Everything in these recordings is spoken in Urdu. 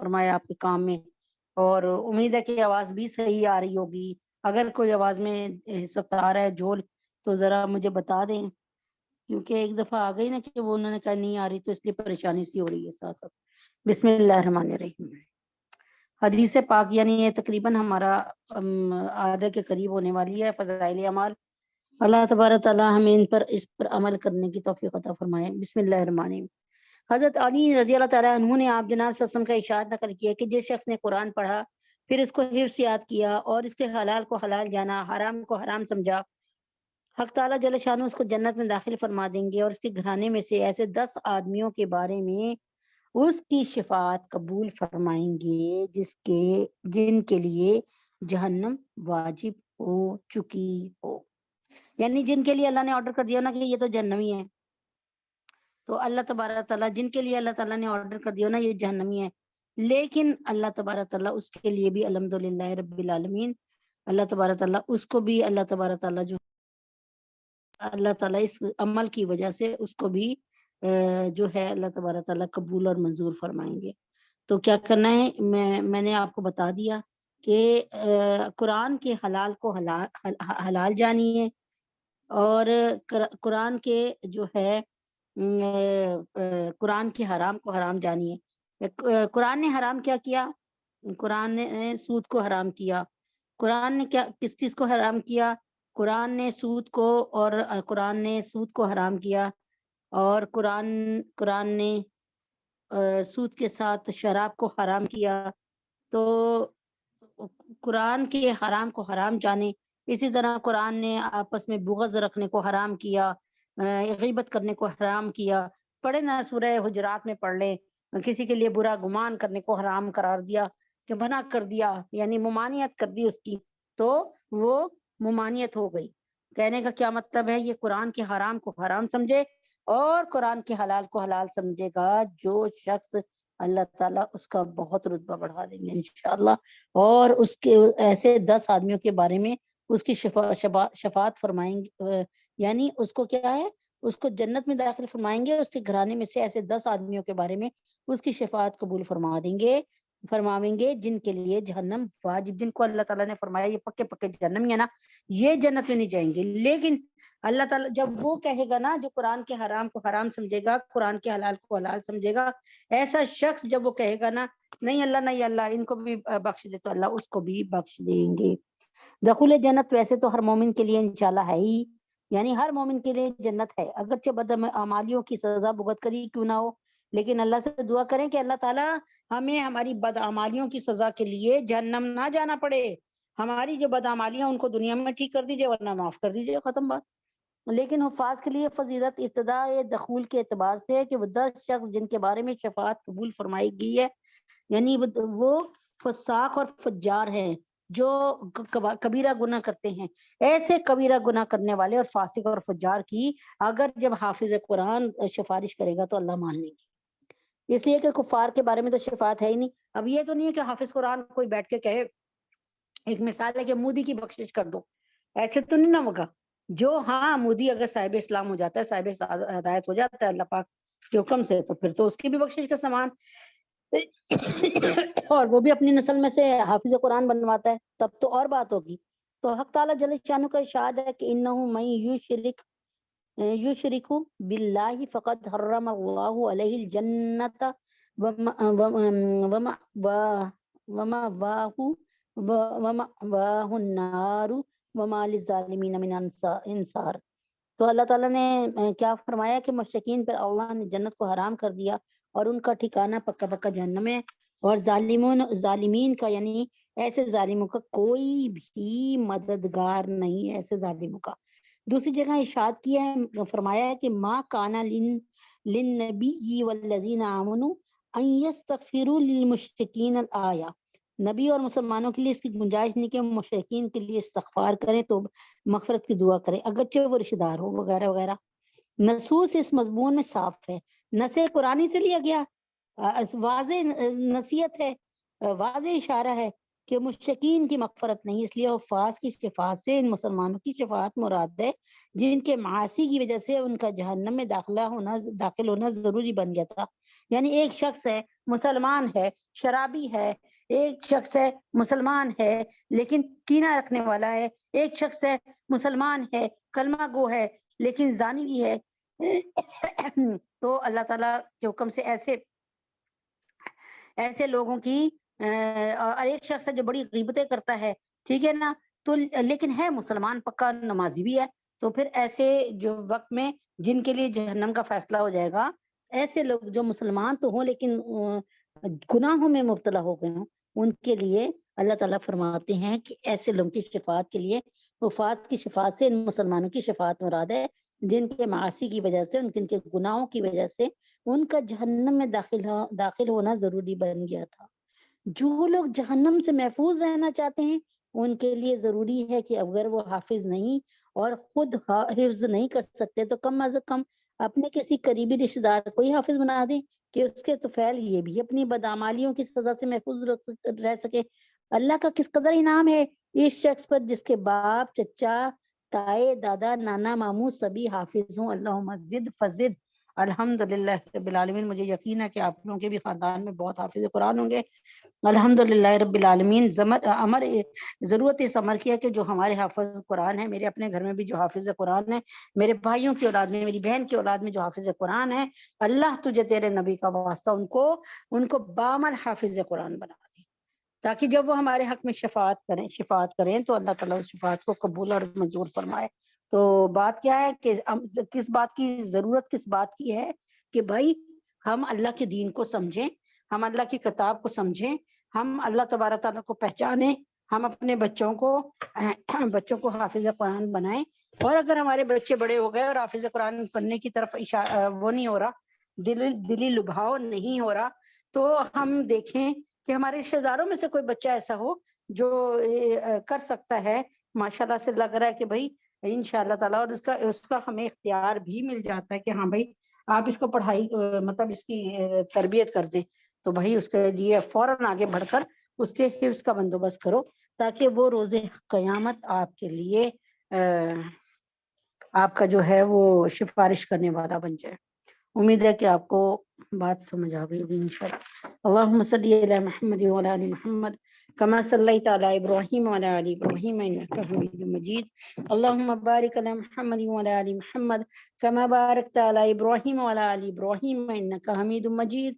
فرمائے آپ کے کام میں، اور امید ہے کہ آواز بھی صحیح آ رہی ہوگی۔ اگر کوئی آواز میں اس وقت آ رہا ہے جھول تو ذرا مجھے بتا دیں، کیونکہ ایک دفعہ آ گئی نا کہ وہ انہوں نے کہا نہیں آ رہی، تو اس لیے پریشانی سی ہو رہی ہے ساتھ ساتھ۔ بسم اللہ الرحمن الرحیم۔ حدیث پاک یعنی یہ تقریباً ہمارا آدھے کے قریب ہونے والی ہے، فضائل اعمال۔ اللہ تبارک تعالیٰ ہمیں اس پر عمل کرنے کی توفیق عطا فرمائے۔ بسم اللہ الرحمن الرحیم۔ حضرت علی رضی اللہ تعالیٰ عنہ نے آپ جناب صلی اللہ علیہ وسلم کا ارشاد نقل کیا کہ جس شخص نے قرآن پڑھا، پھر اس کو حفظ یاد کیا اور اس کے حلال کو حلال جانا، حرام کو حرام سمجھا، حق تعالیٰ جل شانہ اس کو جنت میں داخل فرما دیں گے، اور اس کے گھرانے میں سے ایسے 10 آدمیوں کے بارے میں اس کی شفاعت قبول فرمائیں گے جن کے لیے جہنم واجب ہو چکی ہو۔ یعنی جن کے لیے اللہ نے آرڈر کر دیا نا کہ یہ تو جہنمی ہے، تو اللہ تبارک تعالیٰ جن کے لیے اللہ تعالیٰ نے آرڈر کر دیا نا یہ جہنمی ہے، لیکن اللہ تبارک تعالیٰ اس کے لیے بھی الحمدللہ رب العالمین، اللہ تبارک تعالیٰ اس کو بھی اللہ تبارک تعالیٰ جو اللہ تعالیٰ اس عمل کی وجہ سے اس کو بھی جو ہے اللہ تبارک تعالیٰ قبول اور منظور فرمائیں گے۔ تو کیا کرنا ہے، میں نے آپ کو بتا دیا کہ قرآن کے حلال کو حلال جانیے، اور قرآن کے جو ہے قرآن کے حرام کو حرام جانیے۔ قرآن نے حرام کیا کیا؟ قرآن نے سود کو حرام کیا۔ قرآن نے کس چیز کو حرام کیا؟ قرآن نے سود کو، اور قرآن نے سود کو حرام کیا، اور قرآن نے سود کے ساتھ شراب کو حرام کیا۔ تو قرآن کے حرام کو حرام جانے، اسی طرح قرآن نے آپس میں بغض رکھنے کو حرام کیا، غیبت کرنے کو حرام کیا۔ پڑھے نا سورہ حجرات میں پڑھ لیں، کسی کے لیے برا گمان کرنے کو حرام قرار دیا، کہ منع کر دیا، یعنی ممانعت کر دی اس کی، تو وہ ممانعت ہو گئی۔ کہنے کا کیا مطلب ہے، یہ قرآن کے حرام کو حرام سمجھے اور قرآن کے حلال کو حلال سمجھے گا جو شخص، اللہ تعالیٰ اس کا بہت رتبہ بڑھا دیں گے انشاءاللہ، اور اس کے ایسے 10 آدمیوں کے بارے میں اس کی شفاعت فرمائیں گے، یعنی اس کو کیا ہے، اس کو جنت میں داخل فرمائیں گے، اس کے گھرانے میں سے ایسے 10 آدمیوں کے بارے میں اس کی شفاعت قبول فرماویں گے جن کے لیے جہنم واجب، جن کو اللہ تعالیٰ نے فرمایا یہ پکے پکے جہنمی ہے نا، یہ جنت میں نہیں جائیں گے۔ لیکن اللہ تعالیٰ جب وہ کہے گا نا، جو قرآن کے حرام کو حرام سمجھے گا، قرآن کے حلال کو حلال سمجھے گا، ایسا شخص جب وہ کہے گا نا نہیں اللہ ان کو بھی بخش دے، تو اللہ اس کو بھی بخش دیں گے۔ دخول جنت ویسے تو ہر مومن کے لیے انشاءاللہ ہے ہی، یعنی ہر مومن کے لیے جنت ہے، اگرچہ بدعمالیوں کی سزا بھگت کری کیوں نہ ہو، لیکن اللہ سے دعا کریں کہ اللہ تعالیٰ ہمیں ہماری بدعمالیوں کی سزا کے لیے جہنم نہ جانا پڑے، ہماری جو بدعمالیاں ان کو دنیا میں ٹھیک کر دیجئے ورنہ معاف کر دیجئے، ختم بات۔ لیکن حفاظ کے لیے فضیلت ابتداء دخول کے اعتبار سے ہے کہ وہ 10 شخص جن کے بارے میں شفاعت قبول فرمائی گئی ہے، یعنی وہ فساق اور فجار ہیں، جو کبیرہ گناہ کرتے ہیں۔ ایسے کبیرہ گناہ کرنے والے اور فاسق اور فجار کی اگر جب حافظ قرآن سفارش کرے گا تو اللہ مان لیں گے، اس لیے کہ کفار کے بارے میں تو شفاعت ہے ہی نہیں۔ اب یہ تو نہیں ہے کہ حافظ قرآن کوئی بیٹھ کے کہے، ایک مثال ہے کہ مودی کی بخشش کر دو، ایسے تو نہیں نہ ہوگا۔ جو ہاں مودی اگر صاحب اسلام ہو جاتا ہے، صاحب ہدایت ہو جاتا ہے اللہ پاک کے حکم سے، تو پھر تو اس کی بھی بخشش کا سامان، اور وہ بھی اپنی نسل میں سے حافظ قرآن بنواتا ہے، تب تو اور بات ہوگی۔ تو حق تعالیٰ جل شانہ کا ارشاد ہے کہ انہ من یشرک باللہ فقد حرم اللہ علیہ الجنۃ ومأواہ النار وما للظالمین من انصار۔ تو اللہ تعالیٰ نے کیا فرمایا کہ مشرکین پر اللہ نے جنت کو حرام کر دیا اور ان کا ٹھکانہ پکا پکا جہنم ہے، اور ظالمین کا یعنی ایسے ظالموں کا کوئی بھی مددگار نہیں ہے، ایسے ظالموں کا۔ دوسری جگہ ارشاد کیا ہے، فرمایا ہے کہ ما کانا للنبی والذین آمنوا ان یستغفروا للمشرکین الآیہ، نبی اور مسلمانوں کے لیے اس کی گنجائش نہیں کہ مشرکین کے لیے استغفار کریں، تو مغفرت کی دعا کریں اگرچہ وہ رشتہ دار ہو وغیرہ وغیرہ۔ نصوص اس مضمون میں صاف ہے، نص قرآنی سے لیا گیا، واضح نصیحت ہے، واضح اشارہ ہے کہ مشرکین کی مغفرت نہیں، اس لیے حفاظ کی شفاعت سے ان مسلمانوں کی شفاعت مراد ہے جن کے معاصی کی وجہ سے ان کا جہنم میں داخل ہونا ضروری بن گیا تھا، یعنی ایک شخص ہے مسلمان ہے شرابی ہے، ایک شخص ہے مسلمان ہے لیکن کینہ رکھنے والا ہے، ایک شخص ہے مسلمان ہے کلمہ گو ہے لیکن زانی بھی ہے تو اللہ تعالیٰ کے حکم سے ایسے لوگوں کی اور ایک شخص ہے جو بڑی غیبتیں کرتا ہے، ٹھیک ہے نا، تو لیکن ہے مسلمان پکا نمازی بھی ہے، تو پھر ایسے جو وقت میں جن کے لیے جہنم کا فیصلہ ہو جائے گا، ایسے لوگ جو مسلمان تو ہوں لیکن گناہوں میں مبتلا ہو گئے ہوں، ان کے لیے اللہ تعالیٰ فرماتے ہیں کہ ایسے لوگوں کی شفاعت کے لیے، وفات کی شفاعت سے ان مسلمانوں کی شفاعت مراد ہے جن کے معاصی کی وجہ سے، ان کے گناہوں کی وجہ سے ان کا جہنم میں داخل ہونا ضروری بن گیا تھا۔ جو لوگ جہنم سے محفوظ رہنا چاہتے ہیں ان کے لیے ضروری ہے کہ اگر وہ حافظ نہیں اور خود حفظ نہیں کر سکتے تو کم از کم اپنے کسی قریبی رشتہ دار کو ہی حافظ بنا دیں کہ اس کے طفیل یہ بھی اپنی بدعمالیوں کی سزا سے محفوظ رہ سکے۔ اللہ کا کس قدر انعام ہے اس شخص پر جس کے باپ، چچا، تائے، دادا، نانا، ماموں سبھی حافظ ہوں۔ اللہم زد فزد۔ الحمدللہ رب العالمین، مجھے یقین ہے کہ آپ لوگوں کے بھی خاندان میں بہت حافظ قرآن ہوں گے۔ الحمدللہ رب العالمین۔ ضرورت اس امر کی ہے کہ جو ہمارے حافظ قرآن ہیں، میرے اپنے گھر میں بھی جو حافظ قرآن ہے، میرے بھائیوں کی اولاد میں، میری بہن کی اولاد میں جو حافظ قرآن ہے، اللہ تجھے تیرے نبی کا واسطہ ان کو بامر حافظ قرآن بنا دے، تاکہ جب وہ ہمارے حق میں شفاعت کریں تو اللہ تعالیٰ اس شفاعت کو قبول اور منظور فرمائے۔ تو بات کیا ہے کہ کس بات کی ضرورت، کس بات کی ہے کہ بھائی ہم اللہ کے دین کو سمجھیں، ہم اللہ کی کتاب کو سمجھیں، ہم اللہ تبارک تعالیٰ کو پہچانیں، ہم اپنے بچوں کو حافظ قرآن بنائیں، اور اگر ہمارے بچے بڑے ہو گئے اور حافظ قرآن بننے کی طرف وہ نہیں ہو رہا، دلی لبھاؤ نہیں ہو رہا، تو ہم دیکھیں کہ ہمارے رشتہ داروں میں سے کوئی بچہ ایسا ہو جو کر سکتا ہے، ماشاءاللہ سے لگ رہا ہے کہ بھائی انشاءاللہ تعالیٰ، اور اس کا ہمیں اختیار بھی مل جاتا ہے کہ ہاں بھائی آپ اس کو پڑھائی مطلب اس کی تربیت کر دیں، تو بھائی اس کے لیے فوراً آگے بڑھ کر اس کے حفظ کا بندوبست کرو تاکہ وہ روز قیامت آپ کے لیے آپ کا جو ہے وہ سفارش کرنے والا بن جائے۔ امید ہے کہ آپ کو بات سمجھ آ گئی ہوگی انشاءاللہ۔ اللہم صلی علی محمد وعلی آل محمد کما صلیت علی ابراہیم وعلی آل ابراہیم انک حمید مجید۔ اللہم بارک علی محمد وعلی آل محمد کما بارکت علی ابراہیم وعلی آل ابراہیم انک حمید مجید۔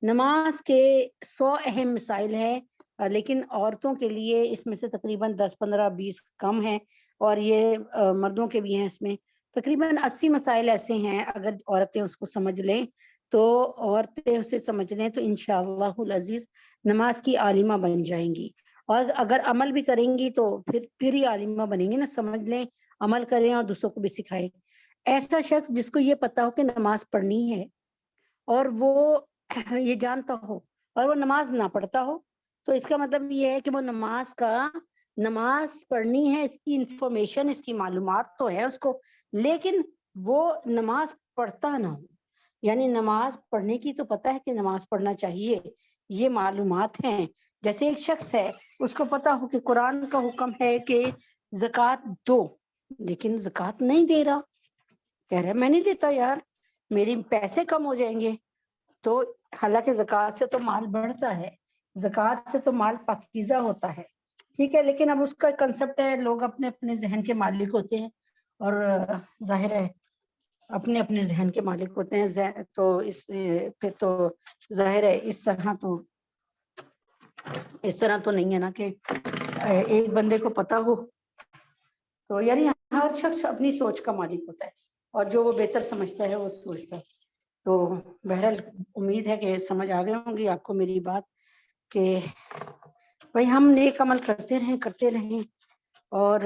نماز کے 100 اہم مسائل ہیں، لیکن عورتوں کے لیے اس میں سے تقریباً 10 15 20 کم ہیں، اور یہ مردوں کے بھی ہیں۔ اس میں تقریباً 80 مسائل ایسے ہیں، اگر عورتیں اس کو سمجھ لیں تو عورتیں اسے سمجھ لیں تو انشاءاللہ العزیز نماز کی عالمہ بن جائیں گی، اور اگر عمل بھی کریں گی تو پھر ہی عالمہ بنیں گی نا، سمجھ لیں، عمل کریں اور دوسروں کو بھی سکھائیں۔ ایسا شخص جس کو یہ پتا ہو کہ نماز پڑھنی ہے اور وہ یہ جانتا ہو اور وہ نماز نہ پڑھتا ہو، تو اس کا مطلب یہ ہے کہ وہ نماز پڑھنی ہے، اس کی انفارمیشن، اس کی معلومات تو ہے اس کو، لیکن وہ نماز پڑھتا نہ ہو۔ یعنی نماز پڑھنے کی تو پتہ ہے کہ نماز پڑھنا چاہیے، یہ معلومات ہیں۔ جیسے ایک شخص ہے، اس کو پتہ ہو کہ قرآن کا حکم ہے کہ زکوٰۃ دو، لیکن زکوٰۃ نہیں دے رہا، کہہ رہا ہے میں نہیں دیتا یار، میری پیسے کم ہو جائیں گے، تو حالانکہ زکوٰۃ سے تو مال بڑھتا ہے، زکوٰۃ سے تو مال پاکیزہ ہوتا ہے، ٹھیک ہے، لیکن اب اس کا کنسپٹ ہے، لوگ اپنے اپنے ذہن کے مالک ہوتے ہیں، اور ظاہر ہے اپنے اپنے ذہن کے مالک ہوتے ہیں، تو پھر تو ظاہر ہے اس طرح تو نہیں ہے نا کہ ایک بندے کو پتا ہو، تو یعنی ہر شخص اپنی سوچ کا مالک ہوتا ہے، اور جو وہ بہتر سمجھتا ہے وہ سوچتا ہے۔ تو بہرحال امید ہے کہ سمجھ آ گئے ہوں گی آپ کو میری بات، کہ بھائی ہم نیک عمل کرتے رہیں، اور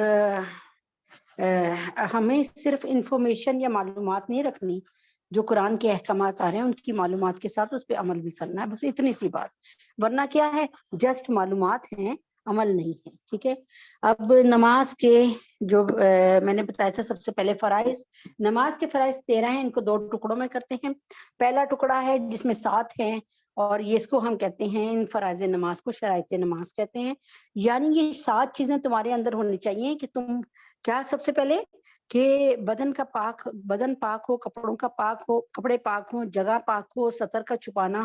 ہمیں صرف انفارمیشن یا معلومات نہیں رکھنی، جو قرآن کے احکامات آ رہے ہیں ان کی معلومات کے ساتھ اس پہ عمل بھی کرنا ہے، بس اتنی سی بات، ورنہ کیا ہے جسٹ معلومات ہیں، عمل نہیں ہے، ٹھیک ہے۔ اب نماز کے جو میں نے بتایا تھا، سب سے پہلے فرائض، نماز کے فرائض 13 ہیں، ان کو 2 ٹکڑوں میں کرتے ہیں۔ پہلا ٹکڑا ہے جس میں 7 ہیں، اور یہ اس کو ہم کہتے ہیں، ان فرائض نماز کو شرائط نماز کہتے ہیں، یعنی یہ 7 چیزیں تمہارے اندر ہونی چاہیے کہ تم کیا، سب سے پہلے کہ بدن پاک ہو, کپڑوں کا پاک ہو, کپڑے پاک ہو, جگہ پاک ہو, سطر کا چھپانا,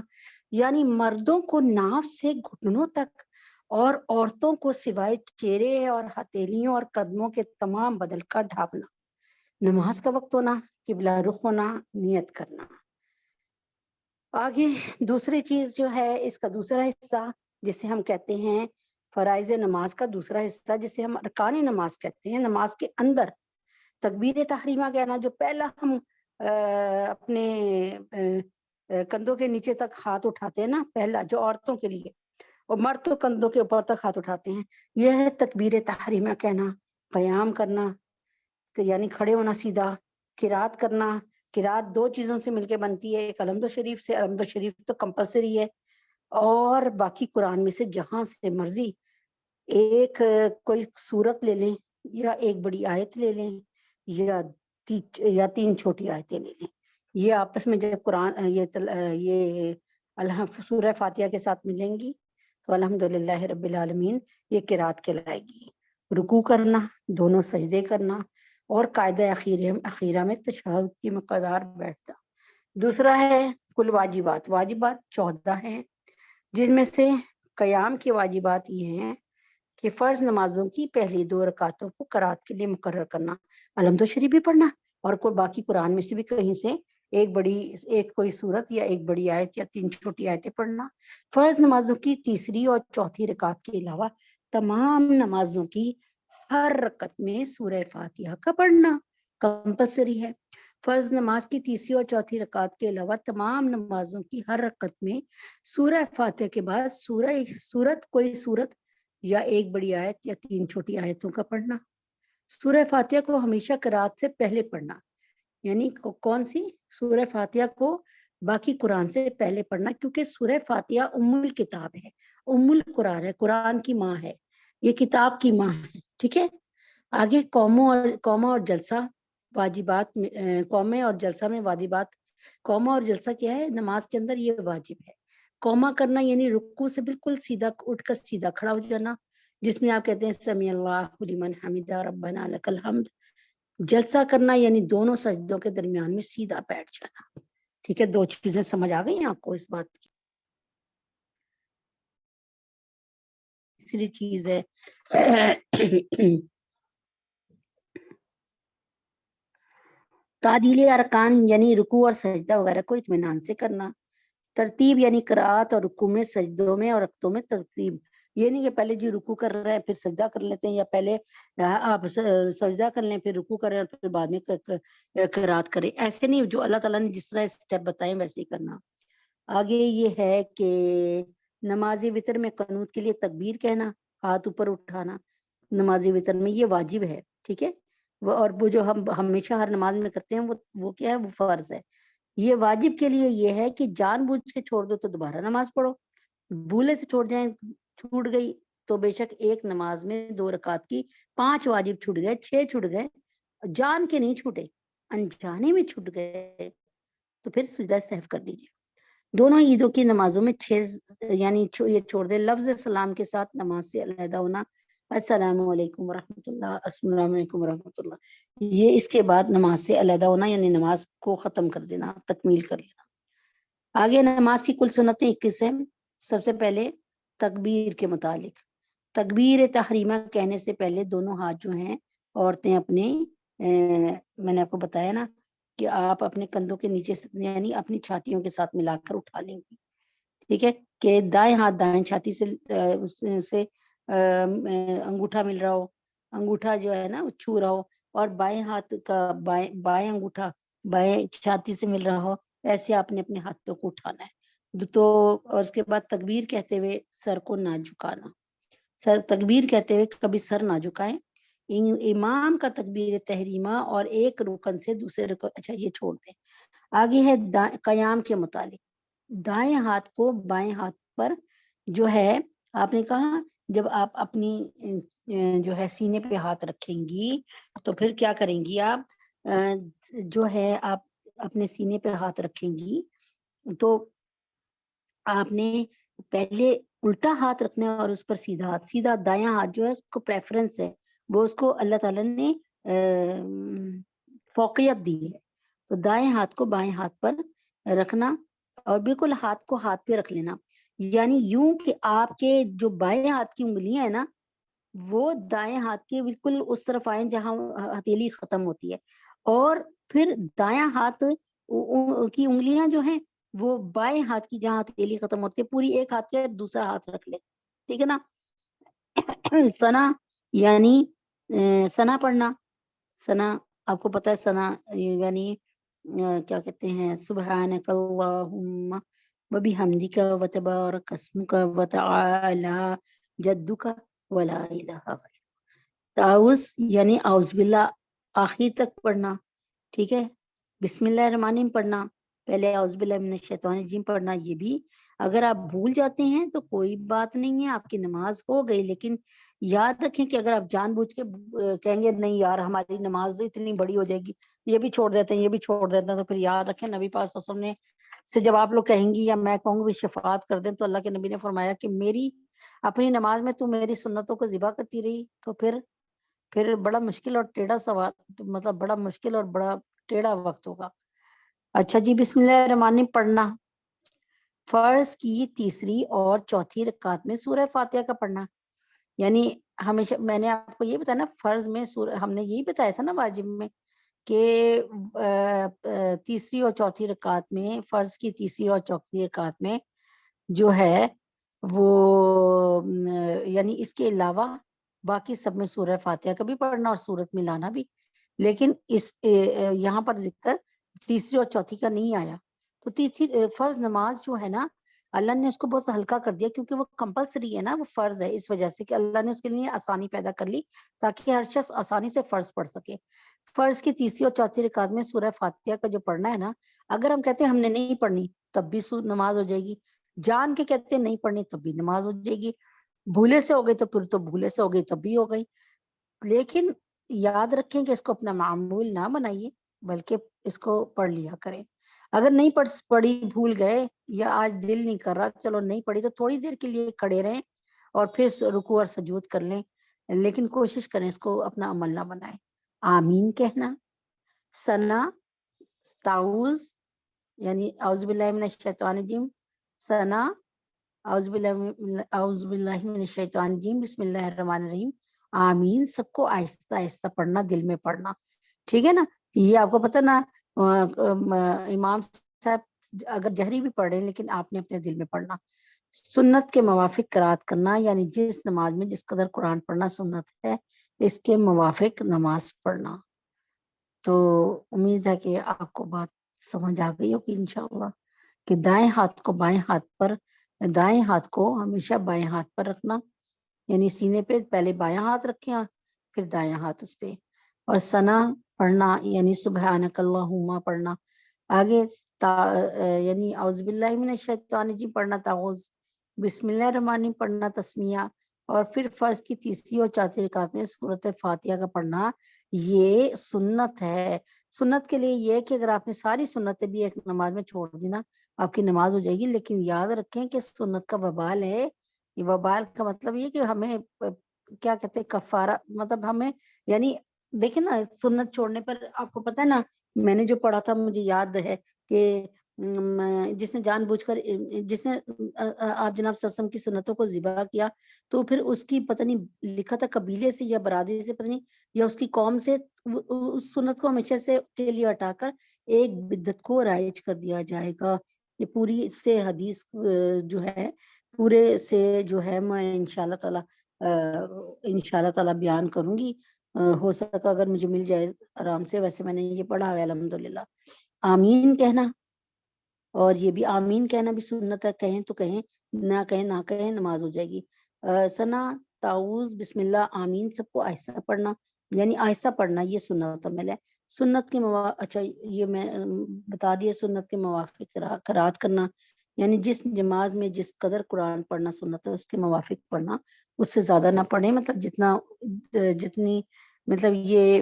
یعنی مردوں کو ناف سے گھٹنوں تک اور عورتوں کو سوائے چہرے اور ہتھیلیوں اور قدموں کے تمام بدن کا ڈھانپنا, نماز کا وقت ہونا, قبلہ رخ ہونا, نیت کرنا. آگے دوسری چیز جو ہے اس کا دوسرا حصہ جسے ہم کہتے ہیں فرائض نماز کا دوسرا حصہ جسے ہم ارکان نماز کہتے ہیں. نماز کے اندر تکبیر تحریمہ کہنا, جو پہلا ہم اپنے کندھوں کے نیچے تک ہاتھ اٹھاتے ہیں نا, پہلا جو عورتوں کے لیے, اور مرد تو کندھوں کے اوپر تک ہاتھ اٹھاتے ہیں, یہ ہے تکبیر تحریمہ کہنا. قیام کرنا یعنی کھڑے ہونا سیدھا, قرات کرنا. قرات دو چیزوں سے مل کے بنتی ہے, ایک الحمد شریف سے, الحمد شریف تو کمپلسری ہے, اور باقی قرآن میں سے جہاں سے مرضی ایک کوئی سورت لے لیں, یا ایک بڑی آیت لے لیں, یا تین چھوٹی آیتیں لے لیں. یہ آپس میں جب قرآن یہ سورہ فاتحہ کے ساتھ ملیں گی تو الحمدللہ رب العالمین یہ قرات کہلائے گی. رکوع کرنا, دونوں سجدے کرنا, اور قاعدہ اخیرہ میں تشہد کی مقدار بیٹھنا. دوسرا ہے کل واجبات. واجبات 14 ہیں, جن میں سے قیام کی واجبات یہ ہیں کہ فرض نمازوں کی پہلی 2 رکعتوں کو قرات کے لیے مقرر کرنا, الحمد شریف بھی پڑھنا, اور کوئی باقی قرآن میں سے بھی کہیں سے ایک کوئی سورت یا ایک بڑی آیت یا 3 چھوٹی آیتیں پڑھنا. فرض نمازوں کی تیسری اور چوتھی رکعت کے علاوہ تمام نمازوں کی ہر رکعت میں سورہ فاتحہ کا پڑھنا کمپلسری ہے. فرض نماز کی تیسری اور چوتھی رکعت کے علاوہ تمام نمازوں کی ہر رکعت میں سورہ فاتحہ کے بعد کوئی سورت یا ایک بڑی آیت یا 3 چھوٹی آیتوں کا پڑھنا. سورہ فاتحہ کو ہمیشہ قرات سے پہلے پڑھنا, یعنی کون سی سورہ فاتحہ کو باقی قرآن سے پہلے پڑھنا, کیونکہ سورہ فاتحہ ام الکتاب ہے, ام القرآن ہے, قرآن کی ماں ہے, یہ کتاب کی ماں ہے. ٹھیک ہے. آگے قومہ اور جلسہ واجبات, قومے اور جلسہ میں واجبات. قومہ اور جلسہ کیا ہے نماز کے اندر, یہ واجب ہے. قومہ کرنا یعنی رکوع سے بالکل سیدھا اٹھ کر سیدھا کھڑا ہو جانا, جس میں آپ کہتے ہیں سمیع اللہ لمن حمدہ ربنا لک الحمد. جلسہ کرنا یعنی دونوں سجدوں کے درمیان میں سیدھا بیٹھ جانا. ٹھیک ہے, 2 چیزیں سمجھ آ گئی ہیں آپ کو اس بات کی. تیسری چیز ہے تعدیل ارکان, یعنی رکوع اور سجدہ وغیرہ کو اطمینان سے کرنا. ترتیب یعنی قرات اور رکوع میں سجدوں میں اور رکعتوں میں ترتیب, یہ نہیں کہ پہلے جی رکوع کر رہے ہیں پھر سجدہ کر لیتے ہیں, یا پہلے آپ سجدہ کر لیں پھر رکوع کریں اور پھر بعد میں قرات کریں, ایسے نہیں. جو اللہ تعالیٰ نے جس طرح اسٹیپ بتائے ویسے ہی کرنا. آگے یہ ہے کہ نماز وتر میں قنوت کے لیے تکبیر کہنا, ہاتھ اوپر اٹھانا نماز وتر میں, یہ واجب ہے. ٹھیک ہے. اور وہ جو ہم ہمیشہ ہر نماز میں کرتے ہیں وہ کیا ہے, وہ فرض ہے. یہ واجب کے لیے یہ ہے کہ جان بوجھ کے چھوڑ دو تو دوبارہ نماز پڑھو, بھولے سے چھوڑ جائیں, چھوٹ گئی تو بے شک ایک نماز میں 2 رکعت کی 5 واجب چھوٹ گئے, 6 چھوٹ گئے, جان کے نہیں چھوٹے, انجانے میں چھوٹ گئے تو پھر سجدہ سہو کر لیجیے. دونوں عیدوں کی نمازوں میں 6 یعنی یہ چھوڑ دے. لفظ سلام کے ساتھ نماز سے علیحدہ ہونا, السلام علیکم ورحمۃ اللہ, السلام علیکم ورحمۃ اللہ, یہ اس کے بعد نماز سے علیحدہ ہونا یعنی نماز کو ختم کر دینا, تکمیل کر لینا. آگے نماز کی کل سنتیں 21 ہیں. سب سے پہلے تکبیر کے متعلق, تکبیر تحریمہ کہنے سے پہلے دونوں ہاتھ جو ہیں عورتیں اپنے میں نے آپ کو بتایا نا کہ آپ اپنے کندھوں کے نیچے یعنی اپنی چھاتیوں کے ساتھ ملا کر اٹھا لیں گی. ٹھیک ہے, کہ دائیں ہاتھ دائیں چھاتی سے انگوٹھا مل رہا ہو, انگوٹھا جو ہے نا وہ چھو رہا ہو, اور بائیں ہاتھ کا بائیں انگوٹھا بائیں چھاتی سے مل رہا ہو, ایسے آپ نے اپنے ہاتھوں کو اٹھانا ہے. تو اور اس کے بعد تکبیر کہتے ہوئے سر کو نہ جھکانا, تکبیر کہتے ہوئے کبھی سر نہ جھکائیں. امام کا تکبیر تحریمہ اور ایک رکن سے دوسرے رکن, اچھا یہ چھوڑ دیں. آگے ہے قیام کے متعلق, دائیں ہاتھ کو بائیں ہاتھ پر جو ہے آپ نے کہا جب آپ اپنی جو ہے سینے پہ ہاتھ رکھیں گی تو پھر کیا کریں گی, آپ جو ہے آپ اپنے سینے پہ ہاتھ رکھیں گی تو آپ نے پہلے الٹا ہاتھ رکھنا ہے اور اس پر سیدھا ہاتھ, سیدھا دایاں ہاتھ جو ہے اس کو پریفرنس ہے, وہ اس کو اللہ تعالیٰ نے فوقیت دی ہے. تو دائیں ہاتھ کو بائیں ہاتھ پر رکھنا اور بالکل ہاتھ کو ہاتھ پہ رکھ لینا، یعنی یوں کہ آپ کے جو بائیں ہاتھ کی انگلیاں ہیں نا وہ دائیں ہاتھ کے بالکل اس طرف آئیں جہاں ہتھیلی ختم ہوتی ہے، اور پھر دایاں ہاتھ کی انگلیاں جو ہیں وہ بائیں ہاتھ کی جہاں ہتھیلی ختم ہوتی ہے پوری ایک ہاتھ کے دوسرا ہاتھ رکھ لے. ٹھیک ہے نا. سنا یعنی سنا پڑھنا. سنا آپ کو پتہ ہے سنا یعنی کیا کہتے ہیں، سبحانک اللہم وبحمدک وتبارک اسمک وتعالی جدک ولا الہ غیرک. تعوذ یعنی اعوذ باللہ آخر تک پڑھنا. ٹھیک ہے. بسم اللہ الرحمن الرحیم پڑھنا، پہلے اعوذ باللہ من الشیطان الرجیم پڑھنا. یہ بھی اگر آپ بھول جاتے ہیں تو کوئی بات نہیں ہے، آپ کی نماز ہو گئی، لیکن یاد رکھیں کہ اگر آپ جان بوجھ کے کہیں گے نہیں یار ہماری نماز اتنی بڑی ہو جائے گی، یہ بھی چھوڑ دیتے ہیں یہ بھی چھوڑ دیتے ہیں، تو پھر یاد رکھیں نبی پاک صلی اللہ علیہ وسلم نے سے جب آپ لوگ کہیں گی یا میں کہوں گی شفاعت کر دیں، تو اللہ کے نبی نے فرمایا کہ میری اپنی نماز میں تو میری سنتوں کو ذبح کرتی رہی تو پھر بڑا مشکل اور ٹیڑھا سوال، مطلب بڑا مشکل اور بڑا ٹیڑھا وقت ہوگا. اچھا جی، بسم اللہ الرحمن الرحیم پڑھنا. فرض کی تیسری اور چوتھی رکعت میں سورہ فاتحہ کا پڑھنا. یعنی ہمیشہ میں نے آپ کو یہ بتایا نا، فرض میں ہم نے یہی بتایا تھا نا واجب میں کہ تیسری اور چوتھی رکعت میں، فرض کی تیسری اور چوتھی رکعت میں جو ہے وہ یعنی اس کے علاوہ باقی سب میں سورہ فاتحہ کا بھی پڑھنا اور سورت ملانا بھی، لیکن اس یہاں پر ذکر تیسری اور چوتھی کا نہیں آیا. تو تیسری فرض نماز جو ہے نا اللہ نے اس کو بہت ہلکا کر دیا، کیونکہ وہ کمپلسری ہے نا، وہ فرض ہے، اس وجہ سے کہ اللہ نے اس کے لیے آسانی پیدا کر لی تاکہ ہر شخص آسانی سے فرض پڑھ سکے. فرض کی تیسری اور چوتھی رکعت میں سورہ فاتحہ کا جو پڑھنا ہے نا، اگر ہم کہتے ہیں ہم نے نہیں پڑھنی تب بھی نماز ہو جائے گی، جان کے کہتے ہیں نہیں پڑھنی تب بھی نماز ہو جائے گی، بھولے سے ہو گئی تو پھر تو بھولے سے ہو گئی تب بھی ہو گئی. لیکن یاد رکھیں کہ اس کو اپنا معمول نہ بنائیے، بلکہ اس کو پڑھ لیا کریں. اگر نہیں پڑھی، بھول گئے یا آج دل نہیں کر رہا، چلو نہیں پڑھی تو تھوڑی دیر کے لیے کھڑے رہیں اور پھر رکوع اور سجود کر لیں، لیکن کوشش کریں اس کو اپنا عمل نہ بنائیں. آمین کہنا. سنا تعوذ یعنی اعوذ باللہ من الشیطان الرجیم. سنا اعوذ باللہ من الشیطان الرجیم، بسم اللہ الرحمن الرحیم. آمین سب کو آہستہ آہستہ پڑھنا، دل میں پڑھنا. ٹھیک ہے نا. یہ آپ کو پتہ نا امام صاحب اگر جہری بھی پڑھ رہے ہیں لیکن آپ نے اپنے دل میں پڑھنا. سنت کے موافق قرات کرنا، یعنی جس نماز میں جس قدر قرآن پڑھنا سنت ہے اس کے موافق نماز پڑھنا. تو امید ہے کہ آپ کو بات سمجھ آ گئی ہوگی انشاءاللہ، کہ دائیں ہاتھ کو بائیں ہاتھ پر، دائیں ہاتھ کو ہمیشہ بائیں ہاتھ پر رکھنا، یعنی سینے پہ پہلے بایاں ہاتھ رکھیں پھر دایاں ہاتھ اس پہ. اور ثنا پڑھنا یعنی سبحانک اللہم پڑھنا. آگے یعنی اعوذ باللہ من الشیطان الرجیم پڑھنا تعوذ، بسم اللہ الرحمن الرحیم پڑھنا تسمیہ، اور پھر فرض کی تیسری اور چوتھی رکعت میں سورۃ فاتحہ کا پڑھنا. یہ سنت ہے. سنت کے لیے یہ کہ اگر آپ نے ساری سنتیں بھی ایک نماز میں چھوڑ دی نا آپ کی نماز ہو جائے گی، لیکن یاد رکھیں کہ سنت کا وبال ہے. یہ وبال کا مطلب یہ کہ ہمیں کیا کہتے ہیں کفارہ، مطلب ہمیں یعنی دیکھیں نا سنت چھوڑنے پر آپ کو پتہ ہے نا، میں نے جو پڑھا تھا مجھے یاد ہے کہ جس نے جان بوجھ کر جس نے آپ جناب صلی اللہ علیہ وسلم کی سنتوں کو ذبح کیا تو پھر اس کی پتہ نہیں لکھا تھا قبیلے سے یا برادری سے پتہ نہیں یا اس کی قوم سے، اس سنت کو ہمیشہ سے کے لیے ہٹا کر ایک بدعت کو رائج کر دیا جائے گا. یہ پوری سے حدیث جو ہے پورے سے جو ہے میں انشاءاللہ تعالی بیان کروں گی، ہو سکا اگر مجھے مل جائے آرام سے. ویسے میں نے یہ پڑھا ہے الحمدللہ. آمین کہنا، اور یہ بھی آمین کہنا بھی سنت ہے، کہیں تو کہیں، نہ کہیں نہ کہیں نماز ہو جائے گی. ثنا تعوذ بسم اللہ آمین سب کو آہستہ پڑھنا، یعنی آہستہ پڑھنا یہ سنت عمل ہے. سنت کے اچھا یہ میں بتا دیا، سنت کے موافق قرات کرنا یعنی جس نماز میں جس قدر قرآن پڑھنا سنت ہے اس کے موافق پڑھنا، اس سے زیادہ نہ پڑھیں، مطلب جتنی مطلب یہ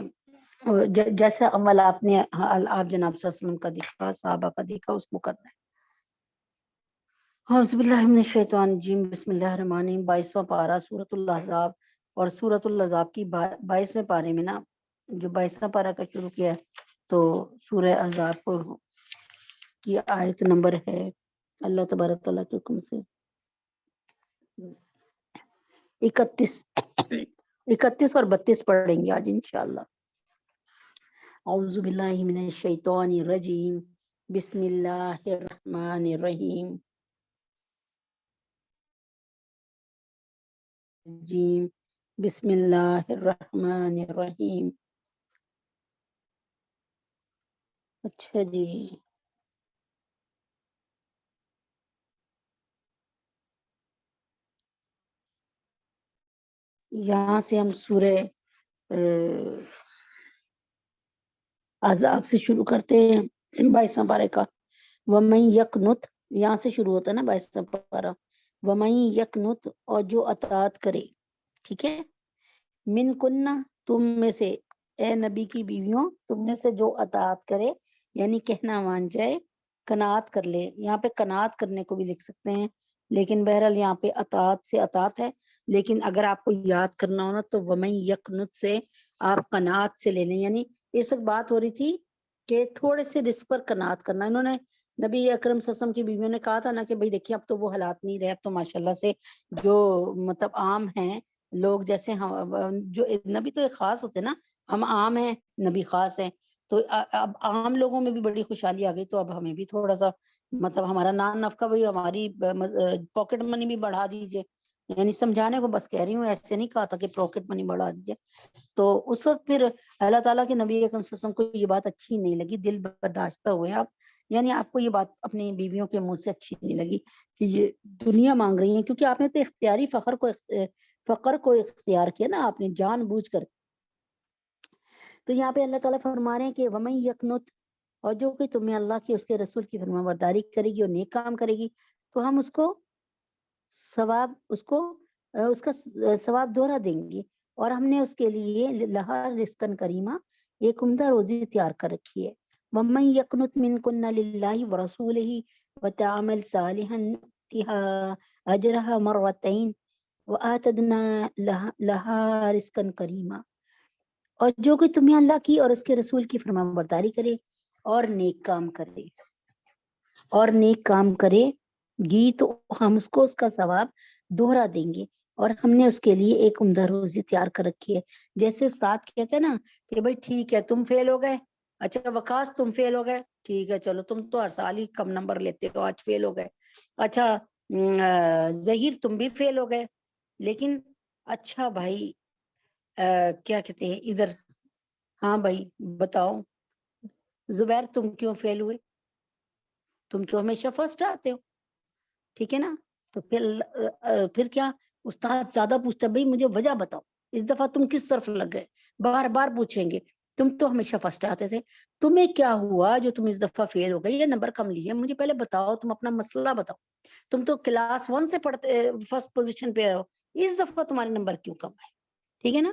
جیسا عمل آپ نے آپ جناب صلی اللہ علیہ وسلم کا دیکھا، صحابہ کا دیکھا، اس کو کرنا ہے. اعوذ باللہ من الشیطان الرجیم، بسم اللہ الرحمن الرحیم. 22واں پارہ سورۃ الاحزاب، اور سورۃ الاحزاب کی 22ویں پارے میں نا جو 22واں پارہ کا شروع کیا ہے تو سورہ احزاب کی آیت نمبر ہے اللہ تبارک تعالیٰ کے حکم سے 31 اور 32 پڑھیں گے آج انشاءاللہ. اعوذ باللہ من الشیطان الرجیم بسم اللہ الرحمن الرحیم بسم اللہ الرحمن الرحیم. اچھا جی، یہاں سے ہم سورہ احزاب سے شروع کرتے ہیں 22واں پارے کا. وَمَن یقنت، یہاں سے شروع ہوتا ہے نا 22واں پارہ. وَمَن یقنت، اور جو اطاعت کرے، ٹھیک ہے. من کنہ، تم میں سے، اے نبی کی بیویوں، تم میں سے جو اطاعت کرے یعنی کہنا مان جائے، قناعت کر لے. یہاں پہ قناعت کرنے کو بھی لکھ سکتے ہیں، لیکن بہرحال یہاں پہ اطاعت سے اطاعت ہے. لیکن اگر آپ کو یاد کرنا ہونا تو وَمَن یقنت سے آپ قناعت سے لے لیں. یعنی اس وقت بات ہو رہی تھی کہ تھوڑے سے رزق پر قناعت کرنا. انہوں نے نبی اکرم صلی اللہ علیہ وسلم کی بیویوں نے کہا تھا نا کہ بھئی دیکھیے اب تو وہ حالات نہیں رہے، اب تو ماشاءاللہ سے جو مطلب عام ہیں لوگ، جیسے جو نبی تو ایک خاص ہوتے نا، ہم عام ہیں، نبی خاص ہیں، تو اب عام لوگوں میں بھی بڑی خوشحالی آ گئی، تو اب ہمیں بھی تھوڑا سا مطلب ہمارا نان نفقہ بھی، ہماری پاکٹ منی بھی بڑھا دیجئے. یعنی سمجھانے کو بس کہہ رہی ہوں، ایسے نہیں کہا تھا کہ پاکٹ منی بڑھا دیجئے. تو اس وقت پھر اللہ تعالیٰ کے نبی اکرم صلی اللہ علیہ وسلم کو یہ بات اچھی نہیں لگی، دل برداشتہ ہوئے آپ. یعنی آپ کو یہ بات اپنی بیویوں کے منہ سے اچھی نہیں لگی کہ یہ دنیا مانگ رہی ہیں، کیونکہ آپ نے تو اختیاری فقر کو اختیار کیا نا، آپ نے جان بوجھ کر. تو یہاں پہ اللہ تعالیٰ فرما رہے ہیں کہ وَمَن یقنت، اور جو کہ تمہیں اللہ کی اس کے رسول کی فرما برداری کرے گی اور نیک کام کرے گی، تو ہم اس کو ثواب، اس کا ثواب دوہرا دیں گے. اور ہم نے اس کے لیے لہا رزقاً کریمہ، ایک عمدہ روزی تیار کر رکھی ہے. وَمَن یقنت مِنکُنَّ لِلَّهِ وَرَسُولِهِ وَتَعْمَلْ صَالِحًا نُؤْتِهَا أَجْرَهَا مَرَّتَيْنِ وَآتَدْنَا لَهَا رِزْقًا کریمہ. اور جو کہ تمہیں اللہ کی اور اس کے رسول کی فرما برداری کرے اور نیک کام کرے گی، تو ہم اس کو اس کا ثواب دوہرا دیں گے. اور ہم نے اس کے لیے ایک عمدہ روزی تیار کر رکھی ہے. جیسے استاد کہتے ہیں نا کہ بھائی ٹھیک ہے تم فیل ہو گئے، اچھا وقاص تم فیل ہو گئے، ٹھیک ہے چلو تم تو ہر سال ہی کم نمبر لیتے ہو، آج فیل ہو گئے. اچھا ظہیر تم بھی فیل ہو گئے، لیکن اچھا بھائی کیا کہتے ہیں ادھر، ہاں بھائی بتاؤ زبیر تم کیوں فیل ہوئے؟ تم تو ہمیشہ فرسٹ آتے ہو، ٹھیک ہے نا. تو پھر کیا استاد زیادہ پوچھتا بھائی مجھے وجہ بتاؤ، اس دفعہ تم کس طرف لگ گئے، بار بار پوچھیں گے. تم تو ہمیشہ فرسٹ آتے تھے، تمہیں کیا ہوا جو تم اس دفعہ فیل ہو گئے، یہ نمبر کم لیے، مجھے پہلے بتاؤ، تم اپنا مسئلہ بتاؤ. تم تو کلاس 1 سے پڑھتے فرسٹ پوزیشن پہ رہو، اس دفعہ تمہارے نمبر کیوں کم آئے؟ ٹھیک ہے نا.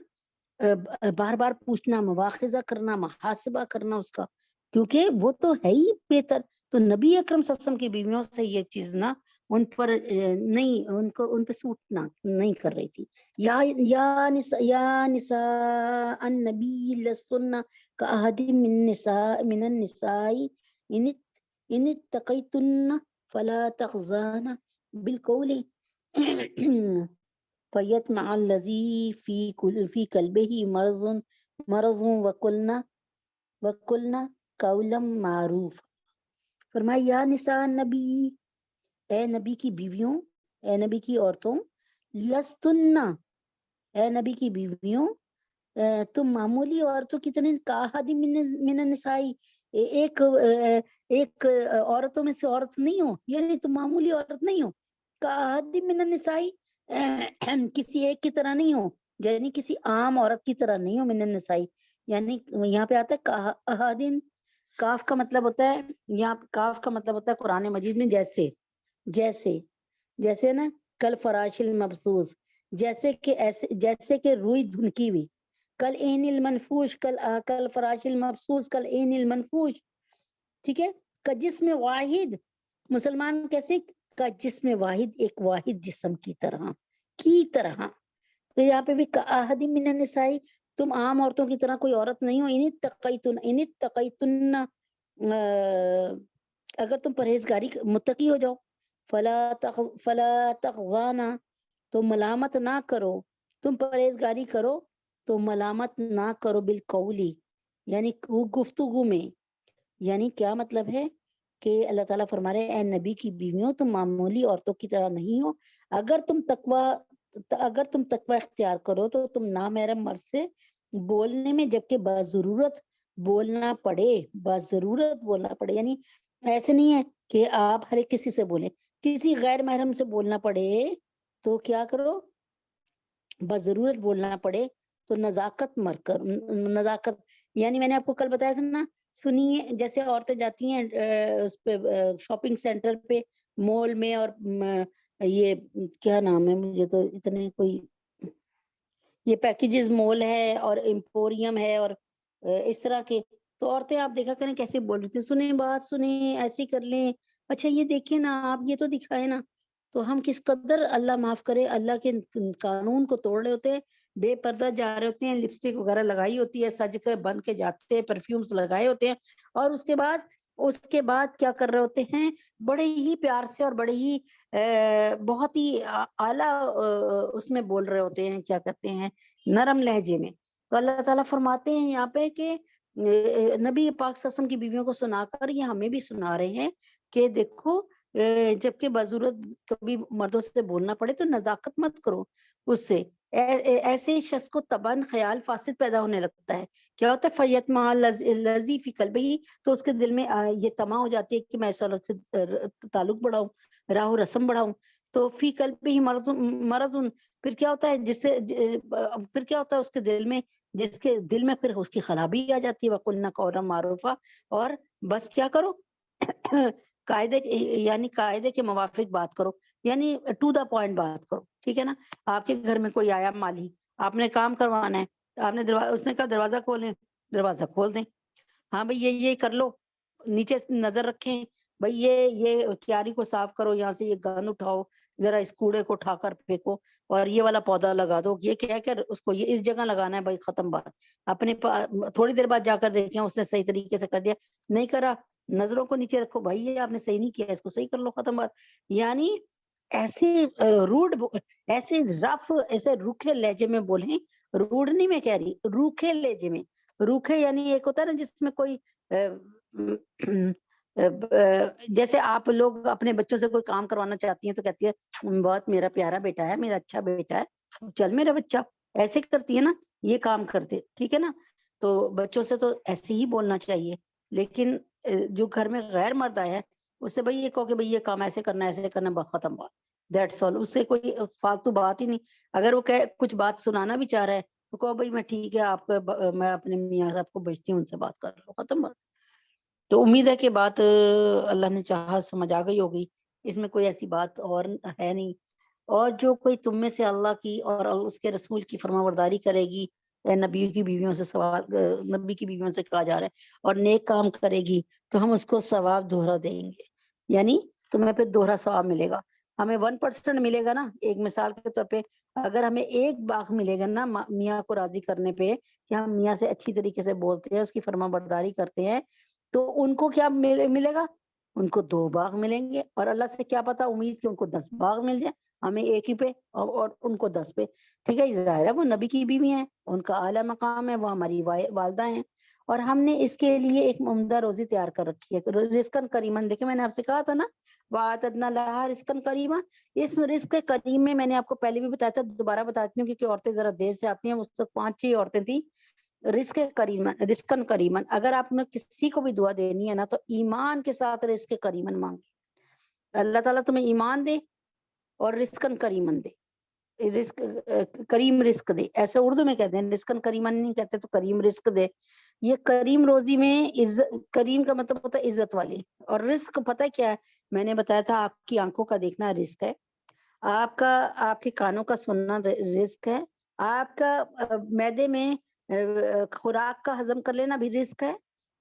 بار بار پوچھنا، مواخذہ کرنا، محاسبہ کرنا اس کا، کیونکہ وہ تو ہے ہی بہتر. تو نبی اکرم صلی اللہ علیہ وسلم کی بیویوں سے یہ چیز نا ان پر نہیں، ان پہ سوٹ نہ نہیں کر رہی تھی. یا نساء النبی لستن کاحد من النساء ان اتقیتن فلا تخضعن بالقول فیطمع الذی فی قلبہ مرض وقلنا قولا معروف. فرمایا یا نساء النبی، اے نبی کی بیویوں، اے نبی کی عورتوں، لستن، اے نبی کی بیویوں، تم معمولی عورتوں کی طرح کاحد من النساء، ایک عورتوں میں سے عورت نہیں ہو، یعنی تم معمولی عورت نہیں ہو. کاحد من النساء، کسی ایک کی طرح نہیں ہو، یعنی کسی عام عورت کی طرح نہیں ہو. من النساء یعنی یہاں پہ آتا ہے احادین، کاف کا مطلب ہوتا ہے، یہاں کاف کا مطلب ہوتا ہے قرآن مجید میں جیسے نا کل فراش المبثوث، جیسے کہ روئی دھنکی ہوئی، کل این المنفوش، کل فراش المبثوث، کل این المنفوش. ٹھیک ہے. کا جسم واحد، مسلمان کیسے؟ کا جسم واحد، ایک واحد جسم کی طرح. تو یہاں پہ بھی کاحد من النساء، تم عام عورتوں کی طرح کوئی عورت نہیں ہو. ان اتقیتن اگر تم پرہیزگاری متقی ہو جاؤ. فلا تخزانا تو ملامت نہ کرو. تم پرہیزگاری کرو تو ملامت نہ کرو بالقولی یعنی گفتگو میں. یعنی کیا مطلب ہے کہ اللہ تعالیٰ فرما رہے اے نبی کی بیویوں تم معمولی عورتوں کی طرح نہیں ہو. اگر تم تقوی اختیار کرو تو تم نامحرم مرد سے بولنے میں جبکہ بضرورت بولنا پڑے یعنی ایسے نہیں ہے کہ آپ ہر ایک کسی سے بولیں. کسی غیر محرم سے بولنا پڑے تو کیا کرو, بضرورت بولنا پڑے تو نزاکت یعنی میں نے آپ کو کل بتایا تھا نا, سنیے جیسے عورتیں جاتی ہیں اس پہ شاپنگ سینٹر پہ مال میں, اور یہ کیا نام ہے مجھے تو اتنے کوئی, یہ پیکیجز مال ہے اور ایمپوریم ہے اور اس طرح کے, تو عورتیں آپ دیکھا کریں کیسے بول رہی تھیں, سنیں بات سنیں ایسی کر لیں, اچھا یہ دیکھیں نا آپ یہ تو دکھائے نا. تو ہم کس قدر اللہ معاف کرے اللہ کے قانون کو توڑ رہے ہوتے ہیں, بے پردہ جا رہے ہوتے ہیں, لپسٹک وغیرہ لگائی ہوتی ہے, سج کے بن کے جاتے ہیں, پرفیومز لگائے ہوتے ہیں, اور اس کے بعد کیا کر رہے ہوتے ہیں, بڑے ہی پیار سے اور بڑے ہی بہت ہی اعلیٰ اس میں بول رہے ہوتے ہیں, کیا کہتے ہیں, نرم لہجے میں. تو اللہ تعالیٰ فرماتے ہیں یہاں پہ کہ نبی پاک صلی اللہ علیہ وسلم کی بیویوں کو سنا کر یہ ہمیں بھی سنا رہے ہیں کہ دیکھو جبکہ بضرورت کبھی مردوں سے بولنا پڑے تو نزاکت مت کرو اس سے. ایسے شخص کو تباً خیال فاسد پیدا ہونے لگتا ہے. کیا ہوتا ہے, فیت مع الذی فی قلبہ, تو اس کے دل میں یہ طمع ہو جاتی ہے کہ میں اس عورت سے تعلق بڑھاؤں, راہ و رسم بڑھاؤں. تو فی قلبہ مرض, پھر کیا ہوتا ہے اس کے دل میں, جس کے دل میں پھر اس کی خرابی آ جاتی ہے. وَقُلْنَا قَوْلًا مَعْرُوفًا, اور بس کیا کرو قاعدے کے موافق بات کرو, یعنی ٹو دا پوائنٹ بات کرو, ٹھیک ہے نا. آپ کے گھر میں کوئی آیا مالی, آپ نے کام کروانا ہے, آپ نے اس نے کہا دروازہ کھولیں, دروازہ کھول دیں. ہاں بھئی یہ کر لو, نیچے نظر رکھیں, بھئی یہ کیاری کو صاف کرو, یہاں سے یہ گند اٹھاؤ, ذرا اس کوڑے کو اٹھا کر پھینکو, اور یہ والا پودا لگا دو, یہ کہہ کر اس کو یہ اس جگہ لگانا ہے, بھائی ختم بات. اپنے تھوڑی دیر بعد جا کر دیکھیں اس نے صحیح طریقے سے کر دیا, نہیں کرا, نظروں کو نیچے رکھو, بھائی یہ آپ نے صحیح نہیں کیا, اس کو صحیح کر لو, ختم بات. یعنی ایسے روڈ, ایسے رف, ایسے روکھے لہجے میں بولیں, روڈ نہیں میں کہہ رہی, روکھے لہجے میں. روکھے یعنی ایک ہوتا ہے نا جس میں کوئی جیسے آپ لوگ اپنے بچوں سے کوئی کام کروانا چاہتی ہیں تو کہتی ہے بہت میرا پیارا بیٹا ہے, میرا اچھا بیٹا ہے, چل میرا بچہ, ایسے کرتی ہے نا, یہ کام کرتے, ٹھیک ہے نا. تو بچوں سے تو ایسے ہی بولنا چاہیے, لیکن جو گھر میں غیر مرد آیا ہے اس سے بھائی یہ کہو کہ بھائی یہ کام ایسے کرنا ایسے کرنا, ختم بات, دیٹس آل. اس سے کوئی فالتو بات ہی نہیں. اگر وہ کچھ بات سنانا بھی چاہ رہا ہے تو کہو بھائی میں ٹھیک ہے, آپ میں اپنے میاں صاحب کو بھیجتی ہوں, ان سے بات کر لو, ختم بات. تو امید ہے کہ بات اللہ نے چاہا سمجھ آ گئی ہوگی, اس میں کوئی ایسی بات اور ہے نہیں. اور جو کوئی تم میں سے اللہ کی اور اس کے رسول کی فرما برداری کرے گی, نبی کی بیویوں سے کہا جا رہا ہے, اور نیک کام کرے گی تو ہم اس کو ثواب دوہرا دیں گے, یعنی تمہیں پھر دوہرا ثواب ملے گا. ہمیں 1% ملے گا نا, ایک مثال کے طور پہ اگر ہمیں 1 باغ ملے گا نا میاں کو راضی کرنے پہ, کہ ہم میاں سے اچھی طریقے سے بولتے ہیں, اس کی فرما برداری کرتے ہیں, تو ان کو کیا ملے گا, ان کو 2 باغ ملیں گے. اور اللہ سے کیا پتا, امید کہ ان کو 10 باغ مل جائے, ہمیں 1 ہی پہ اور ان کو 10 پہ, ٹھیک ہے. ظاہر ہے وہ نبی کی بیوی ہیں, ان کا اعلیٰ مقام ہے, وہ ہماری والدہ ہیں, اور ہم نے اس کے لیے ایک عمدہ روزی تیار کر رکھی ہے, رزقاً کریماً. دیکھیں میں نے آپ سے کہا تھا نا, وَأَعْتَدْنَا لَهَا رِزْقًا کریمًا, اس رزق کریم میں نے آپ کو پہلے بھی بتایا تھا, دوبارہ بتاتی ہوں کیونکہ عورتیں ذرا دیر سے آتی ہیں, اس وقت 5-6 عورتیں تھیں. رزقاً کریماً, اگر آپ نے کسی کو بھی دعا دینی ہے نا تو ایمان کے ساتھ رزق کریماً مانگے. اللہ تعالیٰ تمہیں ایمان دے اور رزقاً کریماً دے, رزق کریم رزق دے, ایسے اردو میں کہتے ہیں, رزقاً کریماً نہیں کہتے, تو کریم رزق دے. یہ کریم روزی میں کریم کا مطلب ہوتا ہے عزت والی, اور رزق پتہ کیا ہے, میں نے بتایا تھا آپ کی آنکھوں کا دیکھنا رزق ہے, آپ کے کانوں کا سننا رزق ہے, آپ کا معدے میں خوراک کا ہضم کر لینا بھی رزق ہے,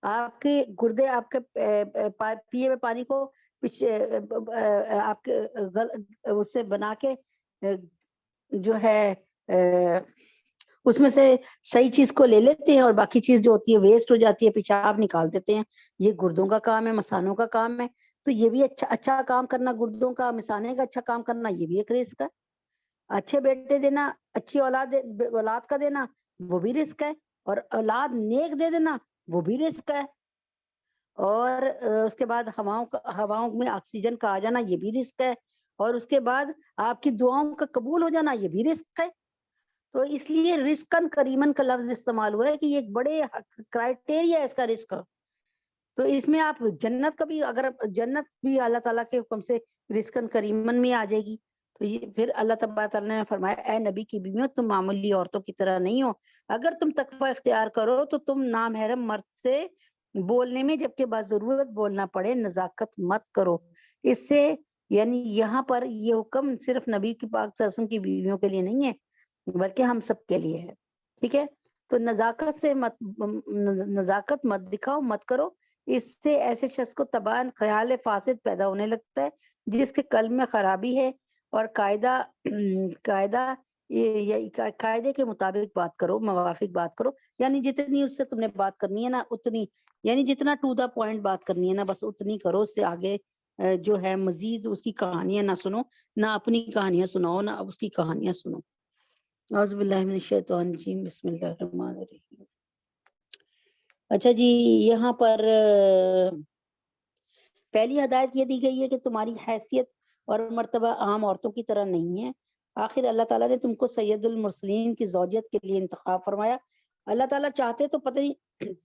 آپ کے گردے آپ کے پیے ہوئے پانی کو آپ کے اس سے بنا کے جو ہے اس میں سے صحیح چیز کو لے لیتے ہیں اور باقی چیز جو ہوتی ہے ویسٹ ہو جاتی ہے، پیشاب نکال دیتے ہیں. یہ گردوں کا کام ہے، مثانوں کا کام ہے. تو یہ بھی اچھا کام کرنا، گردوں کا مثانے کا اچھا کام کرنا، یہ بھی ایک رزق ہے. اچھے بیٹے دینا، اچھی اولاد کا دینا، وہ بھی رزق ہے. اور اولاد نیک دے دینا، وہ بھی رزق ہے. اور اس کے بعد ہواؤں میں آکسیجن کا آ جانا، یہ بھی رزق ہے. اور اس کے بعد آپ کی دعاؤں کا قبول ہو جانا، یہ بھی رزق ہے. تو اس لیے رزقن کریمن کا لفظ استعمال ہوا ہے کہ یہ ایک بڑے کرائٹیریا ہے اس کا رزق. تو اس میں آپ جنت کا بھی، اگر جنت بھی اللہ تعالیٰ کے حکم سے رزقن کریمن میں آ جائے گی، تو یہ پھر اللہ تبارک تعالیٰ نے فرمایا اے نبی کی بیویوں تم معمولی عورتوں کی طرح نہیں ہو. اگر تم تقوی اختیار کرو تو تم نامحرم مرد سے بولنے میں جبکہ باضرورت بولنا پڑے نزاکت مت کرو. اس سے یعنی یہاں پر یہ حکم صرف نبی کی پاک صلی اللہ علیہ وسلم کی بیویوں کے لیے نہیں ہے بلکہ ہم سب کے لیے ہے. ٹھیک ہے. تو نزاکت مت دکھاؤ، مت کرو. اس سے ایسے شخص کو تباہ خیال فاسد پیدا ہونے لگتا ہے جس کے قلب میں خرابی ہے. اور قاعدے کے مطابق بات کرو، موافق بات کرو. یعنی جتنی اس سے تم نے بات کرنی ہے نا اتنی، یعنی جتنا ٹو دا پوائنٹ بات کرنی ہے نا بس اتنی کرو. اس سے آگے جو ہے مزید اس کی کہانیاں نہ سنو، نہ اپنی کہانیاں سناؤ، نہ اس کی کہانیاں سنو. اعوذ باللہ من الشیطان الرجیم، بسم اللہ الرحمن الرحیم. اچھا جی، یہاں پر پہلی ہدایت یہ دی گئی ہے کہ تمہاری حیثیت اور مرتبہ عام عورتوں کی طرح نہیں ہے. آخر اللہ تعالیٰ نے تم کو سید المرسلین کی زوجیت کے لیے انتخاب فرمایا. اللہ تعالیٰ چاہتے تو پتہ نہیں،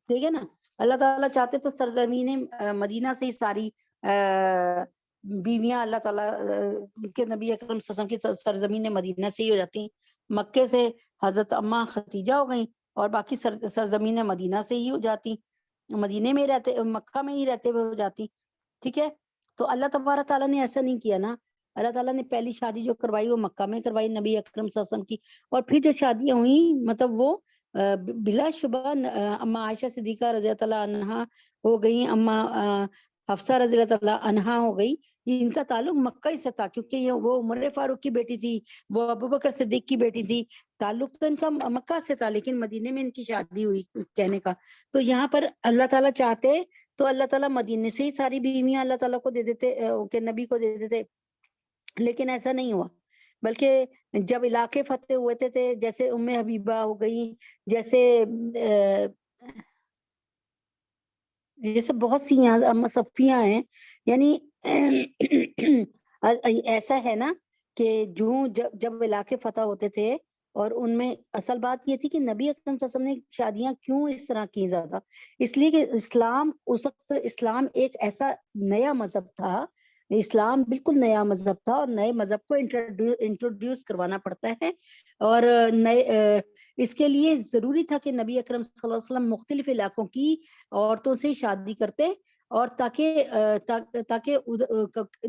ٹھیک ہے نا، اللہ تعالیٰ چاہتے تو سرزمین مدینہ سے ہی ساری بیویاں اللہ تعالیٰ کے نبی اکرم صلی اللہ علیہ وسلم کی سرزمین مدینہ سے ہی ہو جاتی. مکے سے حضرت اماں خدیجہ ہو گئیں اور باقی سرزمین مدینہ سے ہی ہو جاتی، مدینے میں رہتے، مکہ میں ہی رہتے ہوئے ہو جاتی. ٹھیک ہے. تو اللہ تبارک تعالیٰ نے ایسا نہیں کیا نا. اللہ تعالیٰ نے پہلی شادی جو کروائی وہ مکہ میں کروائی نبی اکرم صلی اللہ علیہ وسلم کی. اور پھر جو شادیاں ہوئیں مطلب وہ بلا شبہ اما عائشہ صدیقہ رضی اللہ عنہا ہو گئی، اما حفصہ رضی اللہ عنہا ہو گئی. ان کا تعلق مکہ سے تھا کیونکہ وہ عمر فاروق کی بیٹی تھی، وہ ابوبکر صدیق کی بیٹی تھی. تعلق تو ان کا مکہ سے تھا لیکن مدینے میں ان کی شادی ہوئی کہنے کا. تو یہاں پر اللہ تعالیٰ چاہتے تو اللہ تعالیٰ مدینے سے ہی ساری بیویاں اللہ تعالیٰ کو دے دیتے، کہ نبی کو دے دیتے، لیکن ایسا نہیں ہوا. بلکہ جب علاقے فتح ہوئے تھے جیسے ام حبیبہ ہو گئی، جیسے بہت سی صفیاں ہیں. یعنی ایسا ہے نا کہ جب علاقے فتح ہوتے تھے اور ان میں اصل بات یہ تھی کہ نبی اکرم صلی اللہ علیہ وسلم نے شادیاں کیوں اس طرح کی زیادہ، اس لیے کہ اسلام اس وقت اسلام ایک ایسا نیا مذہب تھا، اسلام بالکل نیا مذہب تھا اور نئے مذہب کو انٹروڈیوس کروانا پڑتا ہے. اور نئے اس کے لیے ضروری تھا کہ نبی اکرم صلی اللہ علیہ وسلم مختلف علاقوں کی عورتوں سے شادی کرتے، اور تاکہ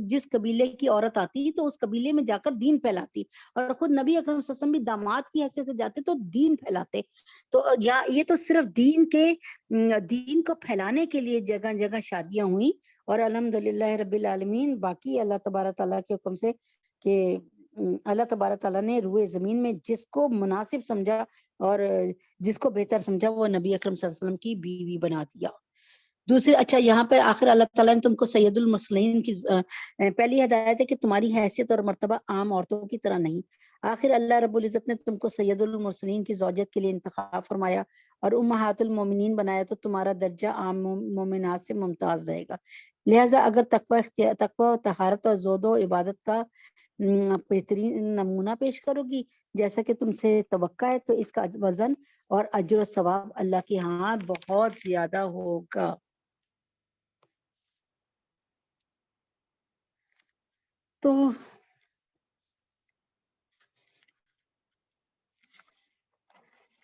جس قبیلے کی عورت آتی تو اس قبیلے میں جا کر دین پھیلاتی، اور خود نبی اکرم صلی اللہ علیہ وسلم بھی داماد کی حیثیت سے جاتے تو دین پھیلاتے. تو یہ تو صرف دین کو پھیلانے کے لیے جگہ جگہ شادیاں ہوئیں. اور الحمدللہ رب العالمین، باقی اللہ تبارک تعالیٰ کے حکم سے کہ اللہ تبارک تعالیٰ نے روئے زمین میں جس کو مناسب سمجھا اور جس کو بہتر سمجھا وہ نبی اکرم صلی اللہ علیہ وسلم کی بیوی بنا دیا. دوسری اچھا یہاں پر آخر اللہ تعالیٰ نے تم کو سید المرسلین کی پہلی ہدایت ہے کہ تمہاری حیثیت اور مرتبہ عام عورتوں کی طرح نہیں. آخر اللہ رب العزت نے تم کو سید المرسلین کی زوجیت کے لیے انتخاب فرمایا اور امہات المومنین بنایا تو تمہارا درجہ عام مومنات سے ممتاز رہے گا. لہٰذا اگر تقوی طہارت اور زہد و عبادت کا بہترین نمونہ پیش کرو گی جیسا کہ تم سے توقع ہے تو اس کا وزن اور اجر و ثواب اللہ کے ہاں بہت زیادہ ہوگا. تو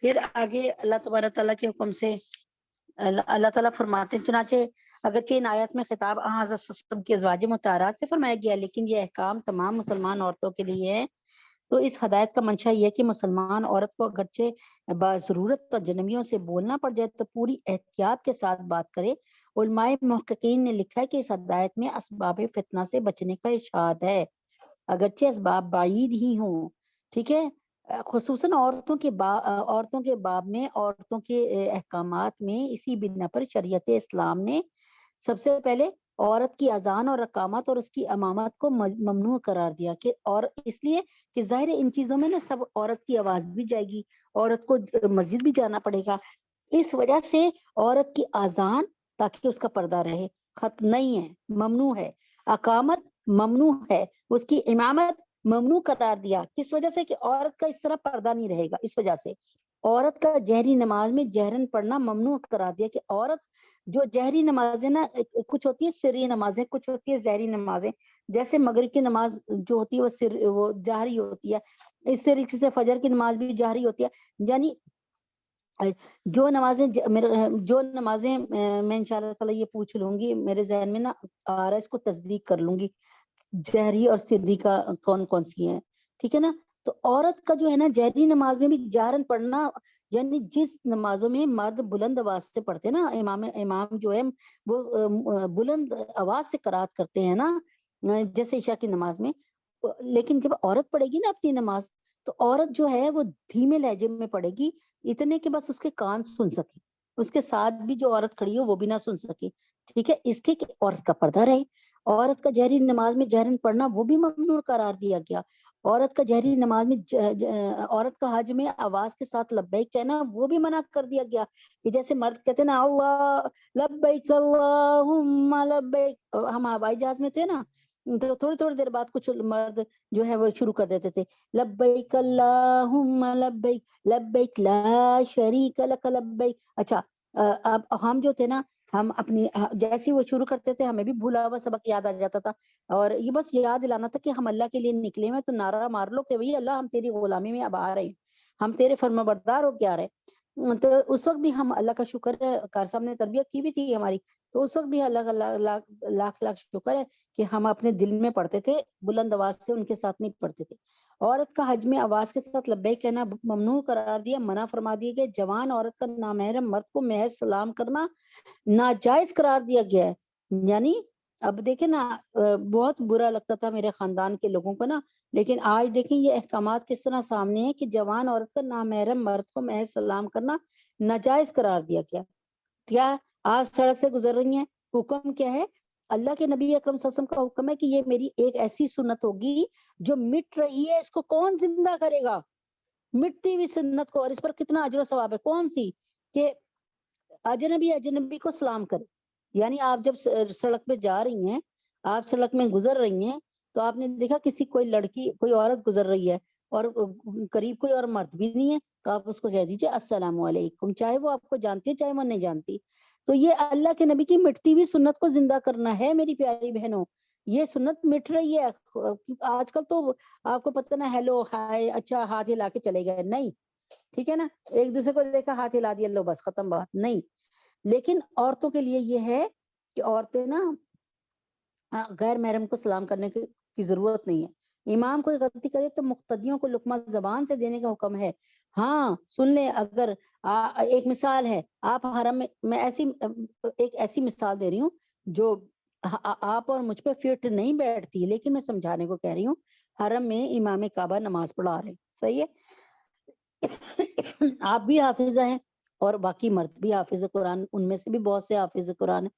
پھر آگے اللہ تبارک تعالیٰ کے حکم سے اللہ تعالیٰ فرماتے ہیں، چنانچہ اگرچہ ان آیات میں خطاب حضرت صلی اللہ علیہ وسلم کی ازواج مطہرات سے فرمایا گیا لیکن یہ احکام تمام مسلمان عورتوں کے لیے ہے. تو اس ہدایت کا منشا یہ ہے کہ مسلمان عورت کو اگرچہ بضرورت اجنبیوں سے بولنا پڑ جائے تو پوری احتیاط کے ساتھ بات کرے. علماء محققین نے لکھا ہے کہ اس ہدایت میں اسباب فتنہ سے بچنے کا ارشاد ہے اگرچہ اسباب بعید ہی ہوں. ٹھیک ہے. خصوصاً عورتوں کے باب میں، عورتوں کے احکامات میں اسی بنا پر شریعت اسلام نے سب سے پہلے عورت کی اذان اور اقامت اور اس کی امامت کو ممنوع قرار دیا، کہ اور اس لیے کہ ظاہر ہے ان چیزوں میں نا سب عورت کی آواز بھی جائے گی، عورت کو مسجد بھی جانا پڑے گا، اس وجہ سے عورت کی اذان تاکہ اس کا پردہ رہے ختم نہیں ہے، ممنوع ہے، اقامت ممنوع ہے، اس کی امامت ممنوع قرار دیا، کس وجہ سے کہ عورت کا اس طرح پردہ نہیں رہے گا، اس وجہ سے عورت کا جہری نماز میں جہرن پڑھنا ممنوع قرار دیا، کہ عورت جو جہری نمازیں نا کچھ ہوتی ہے سری نمازیں، کچھ ہوتی ہے ظاہری نمازیں، جیسے مغرب کی نماز جو ہوتی ہے وہ جہری ہوتی ہے، اس طریقے سے فجر کی نماز بھی جہری ہوتی ہے، یعنی جو نمازیں میں انشاءاللہ تعالی یہ پوچھ لوں گی، میرے ذہن میں نا آ رہا ہے، اس کو تصدیق کر لوں گی جہری اور سری کا کون کون سی ہیں، ٹھیک ہے نا۔ تو عورت کا جو ہے نا جہری نماز میں بھی جہرن پڑھنا، یعنی جس نمازوں میں مرد بلند آواز سے پڑھتے نا، امام جو ہے وہ بلند آواز سے قرات کرتے ہیں نا، جیسے عشاء کی نماز میں، لیکن جب عورت پڑھے گی نا اپنی نماز، تو عورت جو ہے وہ دھیمے لہجے میں پڑھے گی، اتنے کہ بس اس کے کان سن سکے، اس کے ساتھ بھی جو عورت کھڑی ہو وہ بھی نہ سن سکے، ٹھیک ہے، اس کے کہ عورت کا پردہ رہے۔ عورت کا جہری نماز میں جہرن پڑھنا وہ بھی ممنوع قرار دیا گیا، عورت کا جہری نماز میں عورت کا حج میں آواز کے ساتھ لبیک کہنا وہ بھی منع کر دیا گیا، کہ جیسے مرد کہتے نا اللہ لبیک اللہم لبیک، ہم ہوائی جہاز میں تھے نا تو تھوڑی تھوڑی دیر بعد کچھ مرد جو ہے وہ شروع کر دیتے تھے لبیک اللہم لبیک لبیک لا شریک لک لبیک۔ اچھا اب ہم جو تھے نا، ہم اپنی جیسے وہ شروع کرتے تھے ہمیں بھی بھولا ہوا سبق یاد آ جاتا تھا، اور یہ بس یاد دلانا تھا کہ ہم اللہ کے لیے نکلے ہوئے، تو نعرہ مار لو کہ بھئی اللہ ہم تیری غلامی میں اب آ رہے ہیں، ہم تیرے فرما بردار ہو کے آ رہے ہیں۔ تو اس وقت بھی ہم اللہ کا شکر ہے، کار صاحب نے تربیت کی بھی تھی ہماری، تو اس وقت بھی اللہ کا لاکھ لاکھ شکر ہے کہ ہم اپنے دل میں پڑھتے تھے، بلند آواز سے ان کے ساتھ نہیں پڑھتے تھے۔ عورت کا حج میں آواز کے ساتھ لبیک کہنا ممنوع قرار دیا، منع فرما دیے گئے، جوان عورت کا نامحرم مرد کو محض سلام کرنا ناجائز قرار دیا گیا ہے۔ یعنی اب دیکھیں نا بہت برا لگتا تھا میرے خاندان کے لوگوں کو نا، لیکن آج دیکھیں یہ احکامات کس طرح سامنے ہیں کہ جوان عورت کا نامحرم مرد کو محض سلام کرنا ناجائز قرار دیا گیا۔ کیا آپ سڑک سے گزر رہی ہیں، حکم کیا ہے؟ اللہ کے نبی اکرم صلی اللہ علیہ وسلم کا حکم ہے کہ یہ میری ایک ایسی سنت ہوگی جو مٹ رہی ہے، اس کو کون زندہ کرے گا؟ مٹی ہوئی سنت کو، اور اس پر کتنا اجر و ثواب ہے، کون سی؟ کہ اجنبی کو سلام کرے، یعنی آپ جب سڑک پہ جا رہی ہیں، آپ سڑک میں گزر رہی ہیں، تو آپ نے دیکھا کسی کوئی لڑکی کوئی عورت گزر رہی ہے اور قریب کوئی اور مرد بھی نہیں ہے، تو آپ اس کو کہہ دیجئے السلام علیکم، چاہے وہ آپ کو جانتی ہے چاہے وہ نہیں جانتی۔ تو یہ اللہ کے نبی کی مٹتی ہوئی سنت کو زندہ کرنا ہے میری پیاری بہنوں، یہ سنت مٹ رہی ہے۔ آج کل تو آپ کو پتہ نا ہیلو ہائے اچھا ہاتھ ہلا کے چلے گئے، نہیں، ٹھیک ہے نا، ایک دوسرے کو دیکھا ہاتھ ہلا دیا، لو بس ختم بات، نہیں۔ لیکن عورتوں کے لیے یہ ہے کہ عورتیں نا غیر محرم کو سلام کرنے کی ضرورت نہیں ہے، امام کوئی غلطی کرے تو مقتدیوں کو لقمہ زبان سے دینے کا حکم ہے۔ ہاں سن لیں، اگر ایک مثال ہے، آپ حرم میں ایک ایسی مثال دے رہی ہوں جو آپ اور مجھ پہ فٹ نہیں بیٹھتی، لیکن میں سمجھانے کو کہہ رہی ہوں، حرم میں امام کعبہ نماز پڑھا رہے، صحیح ہے، آپ بھی حافظہ ہیں اور باقی مرد بھی حافظ قرآن، ان میں سے بھی بہت سے حافظ قرآن ہیں۔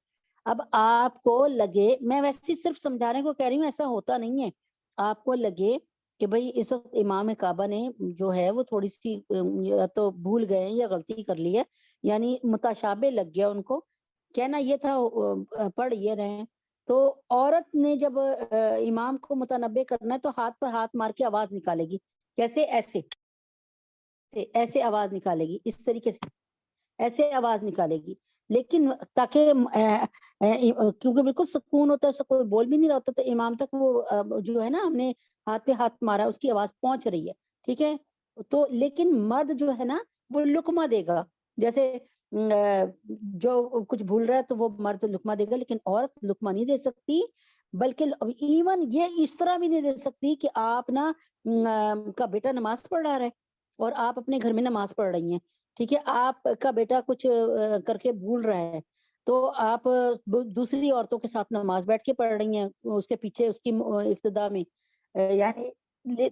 اب آپ کو لگے، میں ویسے صرف سمجھانے کو کہہ رہی ہوں، ایسا ہوتا نہیں ہے، آپ کو لگے کہ بھئی اس وقت امام کعبہ نے جو ہے وہ تھوڑی سی یا تو بھول گئے یا غلطی کر لی ہے، یعنی متشابہ لگ گیا ان کو، کہنا یہ تھا پڑھ یہ رہے ہیں، تو عورت نے جب امام کو متنبہ کرنا ہے تو ہاتھ پر ہاتھ مار کے آواز نکالے گی، کیسے؟ ایسے آواز نکالے گی، اس طریقے سے ایسے آواز نکالے گی، لیکن تاکہ کیونکہ بالکل سکون ہوتا ہے، کوئی بول بھی نہیں رہا ہوتا، تو امام تک وہ جو ہے نا ہم نے ہاتھ پہ ہاتھ مارا اس کی آواز پہنچ رہی ہے، ٹھیک ہے۔ تو لیکن مرد جو ہے نا وہ لقمہ دے گا، جیسے جو کچھ بھول رہا ہے تو وہ مرد لقمہ دے گا، لیکن عورت لقمہ نہیں دے سکتی، بلکہ ایون یہ اس طرح بھی نہیں دے سکتی کہ آپ نا کا بیٹا نماز پڑھ رہا ہے اور آپ اپنے گھر میں نماز پڑھ رہی ہیں، ٹھیک ہے، آپ کا بیٹا کچھ کر کے بھول رہا ہے تو آپ دوسری عورتوں کے ساتھ نماز بیٹھ کے پڑھ رہی ہیں اس کے پیچھے اس کی اقتداء میں، یعنی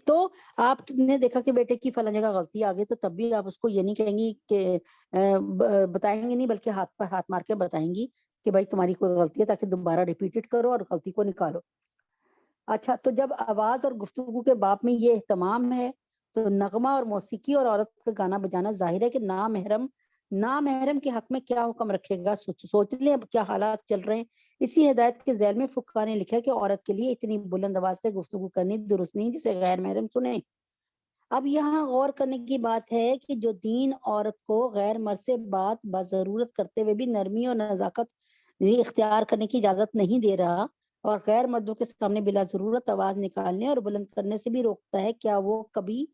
تو آپ نے دیکھا کہ بیٹے کی فلاں جگہ غلطی آ گئی تو تب بھی آپ اس کو یہ نہیں کہیں گی کہ بتائیں گے نہیں، بلکہ ہاتھ پر ہاتھ مار کے بتائیں گی کہ بھائی تمہاری کوئی غلطی ہے، تاکہ دوبارہ ریپیٹڈ کرو اور غلطی کو نکالو۔ اچھا، تو جب آواز اور گفتگو کے باب میں یہ اہتمام ہے تو نغمہ اور موسیقی اور عورت کا گانا بجانا ظاہر ہے کہ نامحرم کے حق میں کیا حکم رکھے گا۔ سوچ لیں اب کیا حالات چل رہے ہیں۔ اسی ہدایت کے ذیل میں فقہا نے لکھا ہے کہ عورت کے لیے اتنی بلند آواز سے گفتگو کرنی درست نہیں جسے غیر محرم سنیں۔ اب یہاں غور کرنے کی بات ہے کہ جو دین عورت کو غیر مرد سے بات بضرورت کرتے ہوئے بھی نرمی اور نزاکت اختیار کرنے کی اجازت نہیں دے رہا، اور غیر مردوں کے سامنے بلا ضرورت آواز نکالنے اور بلند کرنے سے بھی روکتا ہے، کیا وہ کبھی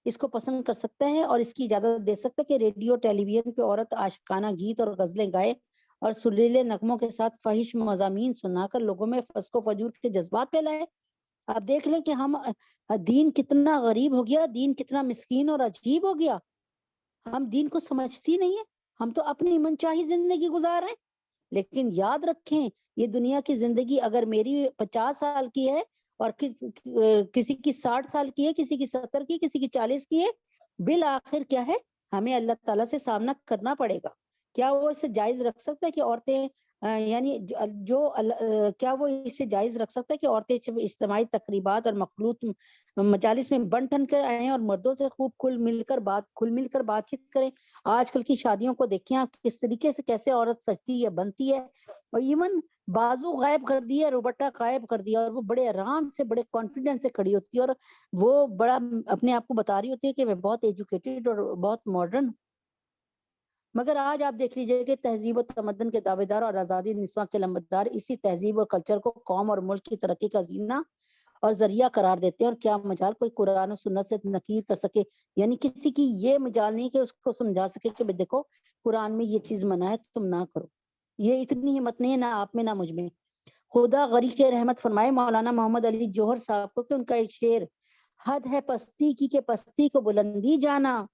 اس کو پسند کر سکتا ہے اور اس کی اجازت دے سکتا ہے کہ ریڈیو ٹیلی ویژن پہ عورت عاشقانہ گیت اور غزلیں گائے اور سریلے نغموں کے ساتھ فحش مضامین سنا کر لوگوں میں فسق و فجور کے جذبات پھیلائے؟ آپ دیکھ لیں کہ ہم دین کتنا غریب ہو گیا، دین کتنا مسکین اور عجیب ہو گیا۔ ہم دین کو سمجھتی نہیں ہیں، ہم تو اپنی منچاہی زندگی گزار رہے ہیں۔ لیکن یاد رکھیں، یہ دنیا کی زندگی اگر میری 50 سال کی ہے اور کسی کی 60 سال کی ہے، کسی کی 70 کی، کسی کی 40 کی ہے، بالآخر کیا ہے، ہمیں اللہ تعالیٰ سے سامنا کرنا پڑے گا۔ کیا وہ اسے جائز رکھ سکتا ہے کہ عورتیں یعنی کیا وہ اسے جائز رکھ سکتا ہے کہ عورتیں اجتماعی تقریبات اور مخلوط مجالس میں بن ٹھن کر آئیں اور مردوں سے خوب کھل مل کر بات چیت کریں؟ آج کل کی شادیوں کو دیکھیں آپ، کس طریقے سے کیسے عورت سجتی ہے، بنتی ہے، اور ایون بازو غائب کر دیا، روبٹا غائب کر دیا، اور وہ بڑے آرام سے بڑے کانفیڈنس سے کھڑی ہوتی ہے، اور وہ بڑا اپنے آپ کو بتا رہی ہوتی ہے کہ میں بہت ایجوکیٹڈ اور بہت ماڈرن۔ مگر آج آپ دیکھ لیجئے کہ تہذیب و تمدن کے دعوے دار اور آزادی نسواں کے لمبتدار اسی تہذیب و کلچر کو قوم اور ملک کی ترقی کا زینہ اور ذریعہ قرار دیتے ہیں، اور کیا مجال کوئی قرآن و سنت سے نکیر کر سکے؟ یعنی کسی کی یہ مجال نہیں کہ اس کو سمجھا سکے کہ دیکھو قرآن میں یہ چیز منع ہے تم نہ کرو۔ یہ اتنی ہمت نہیں ہے، نہ آپ میں نہ مجھ میں۔ خدا غریق رحمت فرمائے مولانا محمد علی جوہر صاحب کو کہ ان کا ایک شعر، حد ہے پستی کی کہ پستی کو بلندی جانا،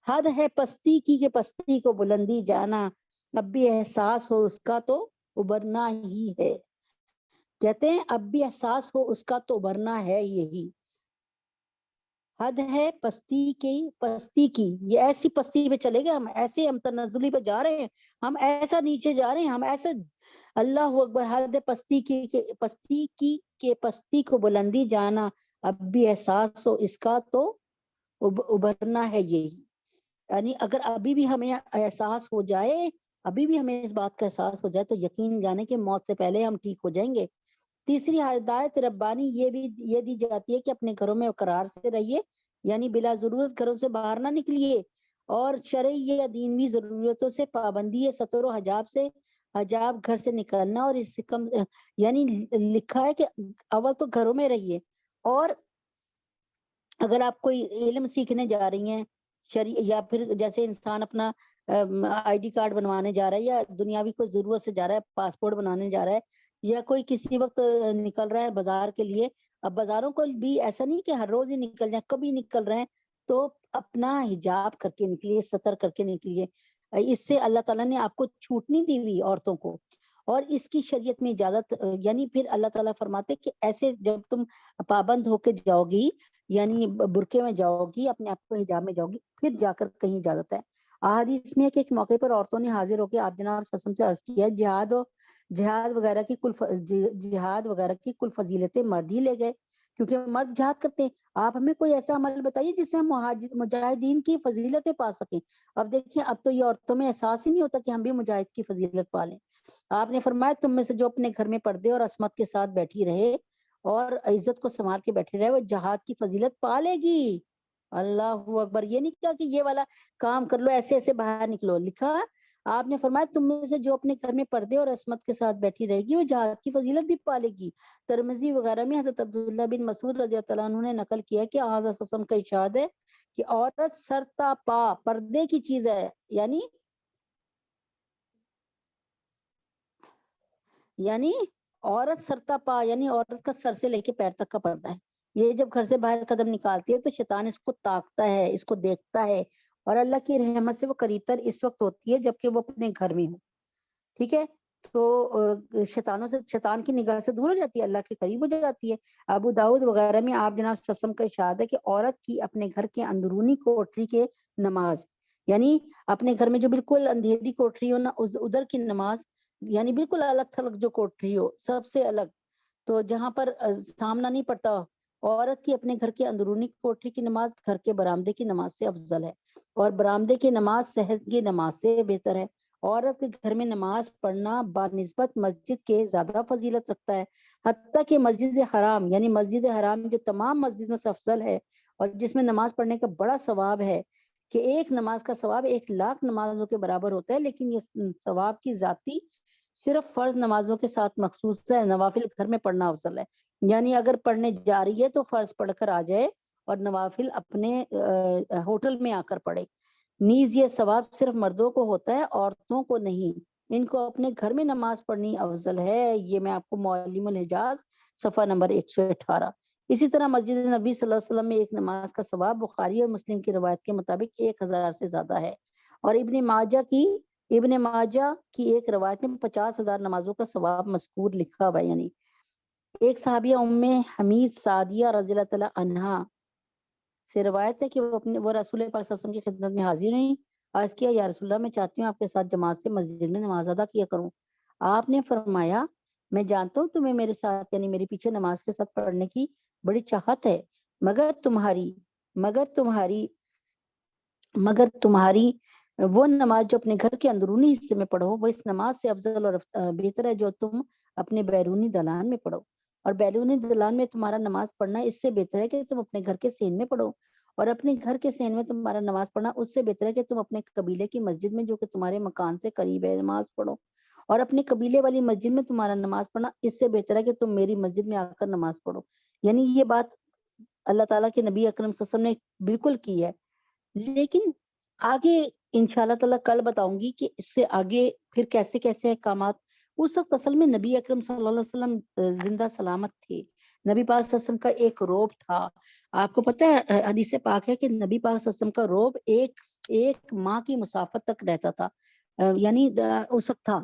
حد ہے پستی کی کہ پستی کو بلندی جانا، اب بھی احساس ہو اس کا تو ابھرنا ہی ہے۔ کہتے ہیں اب بھی احساس ہو اس کا تو ابھرنا ہے یہی۔ حد ہے پستی کی، یہ ایسی پستی پہ چلے گئے ہم، ایسے ہم تنزلی پہ جا رہے ہیں، ہم ایسا نیچے جا رہے ہیں، ہم ایسے اللہ اکبر، حد پستی کی کہ پستی کو بلندی جانا، اب بھی احساس ہو اس کا تو ابھرنا ہے یہی۔ یعنی اگر ابھی بھی ہمیں احساس ہو جائے، ابھی بھی ہمیں اس بات کا احساس ہو جائے تو یقین جانے کہ موت سے پہلے ہم ٹھیک ہو جائیں گے۔ تیسری ہدایت ربانی یہ دی جاتی ہے کہ اپنے گھروں میں قرار سے رہیے، یعنی بلا ضرورت گھروں سے باہر نہ نکلیے، اور شرعی یا دینی ضرورتوں سے پابندی ہے، ستر و حجاب گھر سے نکلنا، اور اس سے کم یعنی لکھا ہے کہ اول تو گھروں میں رہیے، اور اگر آپ کوئی علم سیکھنے جا رہی ہیں یا پھر جیسے انسان اپنا آئی ڈی کارڈ بنوانے جا رہا ہے، یا دنیاوی کوئی ضرورت سے جا رہا ہے، پاسپورٹ بنانے جا رہا ہے، یا کوئی کسی وقت نکل رہا ہے بازار کے لیے، اب بازاروں کو بھی ایسا نہیں کہ ہر روز ہی نکل جائیں، کبھی نکل رہے ہیں تو اپنا حجاب کر کے نکلیے، ستر کر کے نکلیے۔ اس سے اللہ تعالیٰ نے آپ کو چھوٹ نہیں دی ہوئی عورتوں کو، اور اس کی شریعت میں اجازت، یعنی پھر اللہ تعالیٰ فرماتے کہ ایسے جب تم پابند ہو کے جاؤ گی، یعنی برقعے میں جاؤ گی، اپنے آپ کو حجاب میں جاؤ گی، پھر جا کر کہیں اجازت ہے۔ احادیث میں کہ ایک موقع پر عورتوں نے حاضر ہو کے آپ جناب صلی اللہ علیہ وسلم سے عرض کیا، جہاد وغیرہ کی کل فضیلتیں مرد ہی لے گئے، کیونکہ مرد جہاد کرتے ہیں، آپ ہمیں کوئی ایسا عمل بتائیے جس سے ہم مجاہدین کی فضیلتیں پا سکیں۔ اب دیکھیں، اب تو یہ عورتوں میں احساس ہی نہیں ہوتا کہ ہم بھی مجاہد کی فضیلت پا لیں۔ آپ نے فرمایا تم میں سے جو اپنے گھر میں پردے اور عصمت کے ساتھ بیٹھی رہے اور عزت کو سنبھال کے بیٹھے رہے، وہ جہاد کی فضیلت پا لے گی۔ اللہ اکبر، یہ نہیں کہا کہ یہ والا کام کر لو، ایسے ایسے باہر نکلو، لکھا آپ نے فرمایا تم میں سے جو اپنے گھر میں پردے اور عصمت کے ساتھ بیٹھی رہے گی وہ جہاد کی فضیلت بھی پا لے گی۔ ترمذی وغیرہ میں حضرت عبداللہ بن مسعود رضی اللہ عنہ نے نقل کیا کہ آغاز وسلم کا ارشاد ہے کہ عورت سرتا پا پردے کی چیز ہے، یعنی عورت سرتا پا، یعنی عورت کا سر سے لے کے پیر تک کا پردہ ہے۔ یہ جب گھر سے باہر قدم نکالتی ہے تو شیطان اس کو تاکتا ہے، اس کو دیکھتا ہے، اور اللہ کی رحمت سے وہ قریب تر اس وقت ہوتی ہے جبکہ وہ اپنے گھر میں ہو۔ ٹھیک ہے، تو شیطانوں سے، شیطان کی نگاہ سے دور ہو جاتی ہے، اللہ کے قریب ہو جاتی ہے۔ ابو داؤد وغیرہ میں آپ جناب صلی اللہ علیہ وسلم کا ارشاد ہے کہ عورت کی اپنے گھر کے اندرونی کوٹری کے نماز، یعنی اپنے گھر میں جو بالکل اندھیری کوٹری ہو نا، ادھر کی نماز، یعنی بالکل الگ تھلگ جو کوٹری ہو، سب سے الگ، تو جہاں پر سامنا نہیں پڑتا، عورت کی اپنے گھر کے اندرونی کوٹری کی نماز گھر کے برآمدے کی نماز سے افضل ہے، اور برآمدے کی نماز صحت کی نماز سے بہتر ہے۔ عورت کے گھر میں نماز پڑھنا بنسبت مسجد کے زیادہ فضیلت رکھتا ہے، حتیٰ کہ مسجد حرام، یعنی مسجد حرام جو تمام مسجدوں سے افضل ہے اور جس میں نماز پڑھنے کا بڑا ثواب ہے، کہ ایک نماز کا ثواب 1,00,000 نمازوں کے برابر ہوتا ہے، لیکن یہ ثواب کی ذاتی صرف فرض نمازوں کے ساتھ مخصوص ہے، نوافل گھر میں پڑھنا افضل ہے۔ یعنی اگر پڑھنے جا رہی ہے تو فرض پڑھ کر آ جائے اور نوافل اپنے ہوٹل میں آ کر پڑھے۔ نیز یہ ثواب صرف مردوں کو ہوتا ہے، عورتوں کو نہیں، ان کو اپنے گھر میں نماز پڑھنی افضل ہے۔ یہ میں آپ کو معلم الحجاز صفحہ نمبر 118۔ اسی طرح مسجد نبی صلی اللہ علیہ وسلم میں ایک نماز کا ثواب بخاری اور مسلم کی روایت کے مطابق 1,000 سے زیادہ ہے، اور ابن ماجہ کی ایک روایت میں 50,000 نمازوں کا ثواب مذکور لکھا ہوا ہے۔ یعنی ایک صحابیہ ام حمید سعدیہ رضی اللہ تعالی عنہا سے روایت ہے کہ وہ رسول پاک صلی اللہ علیہ وسلم کی خدمت میں حاضر ہوئیں، عرض کیا یا رسول اللہ، میں چاہتی ہوں آپ کے ساتھ جماعت سے مسجد میں نماز ادا کیا کروں۔ آپ نے فرمایا میں جانتا ہوں تمہیں میرے ساتھ، یعنی میرے پیچھے نماز کے ساتھ پڑھنے کی بڑی چاہت ہے، مگر تمہاری وہ نماز جو اپنے گھر کے اندرونی حصے میں پڑھو، وہ اس نماز سے افضل اور بہتر ہے جو تم اپنے بیرونی دلان میں پڑھو، اور بیرونی دلان میں تمہارا نماز پڑھنا اس سے بہتر ہے کہ تم اپنے گھر کے صحن میں پڑھو، اور اپنے گھر کے صحن میں تمہارا نماز پڑھنا اس سے بہتر ہے کہ تم اپنے قبیلے کی مسجد میں جو کہ تمہارے مکان سے قریب ہے نماز پڑھو، اور اپنے قبیلے والی مسجد میں تمہارا نماز پڑھنا اس سے بہتر ہے کہ تم میری مسجد میں آ کر نماز پڑھو۔ یعنی یہ بات اللہ تعالیٰ کے نبی اکرم صلی اللہ علیہ وسلم نے بالکل کی ہے، لیکن آگے انشاءاللہ تعالیٰ کل بتاؤں گی کہ اس سے آگے پھر کیسے کیسے احکامات۔ اس وقت اصل میں نبی اکرم صلی اللہ علیہ وسلم زندہ سلامت تھے، نبی پاک صلی اللہ علیہ وسلم کا ایک روب تھا۔ آپ کو پتہ ہے حدیث پاک ہے کہ نبی پاک صلی اللہ علیہ وسلم کا روب ایک ماہ کی مسافت تک رہتا تھا، یعنی اس وقت تھا،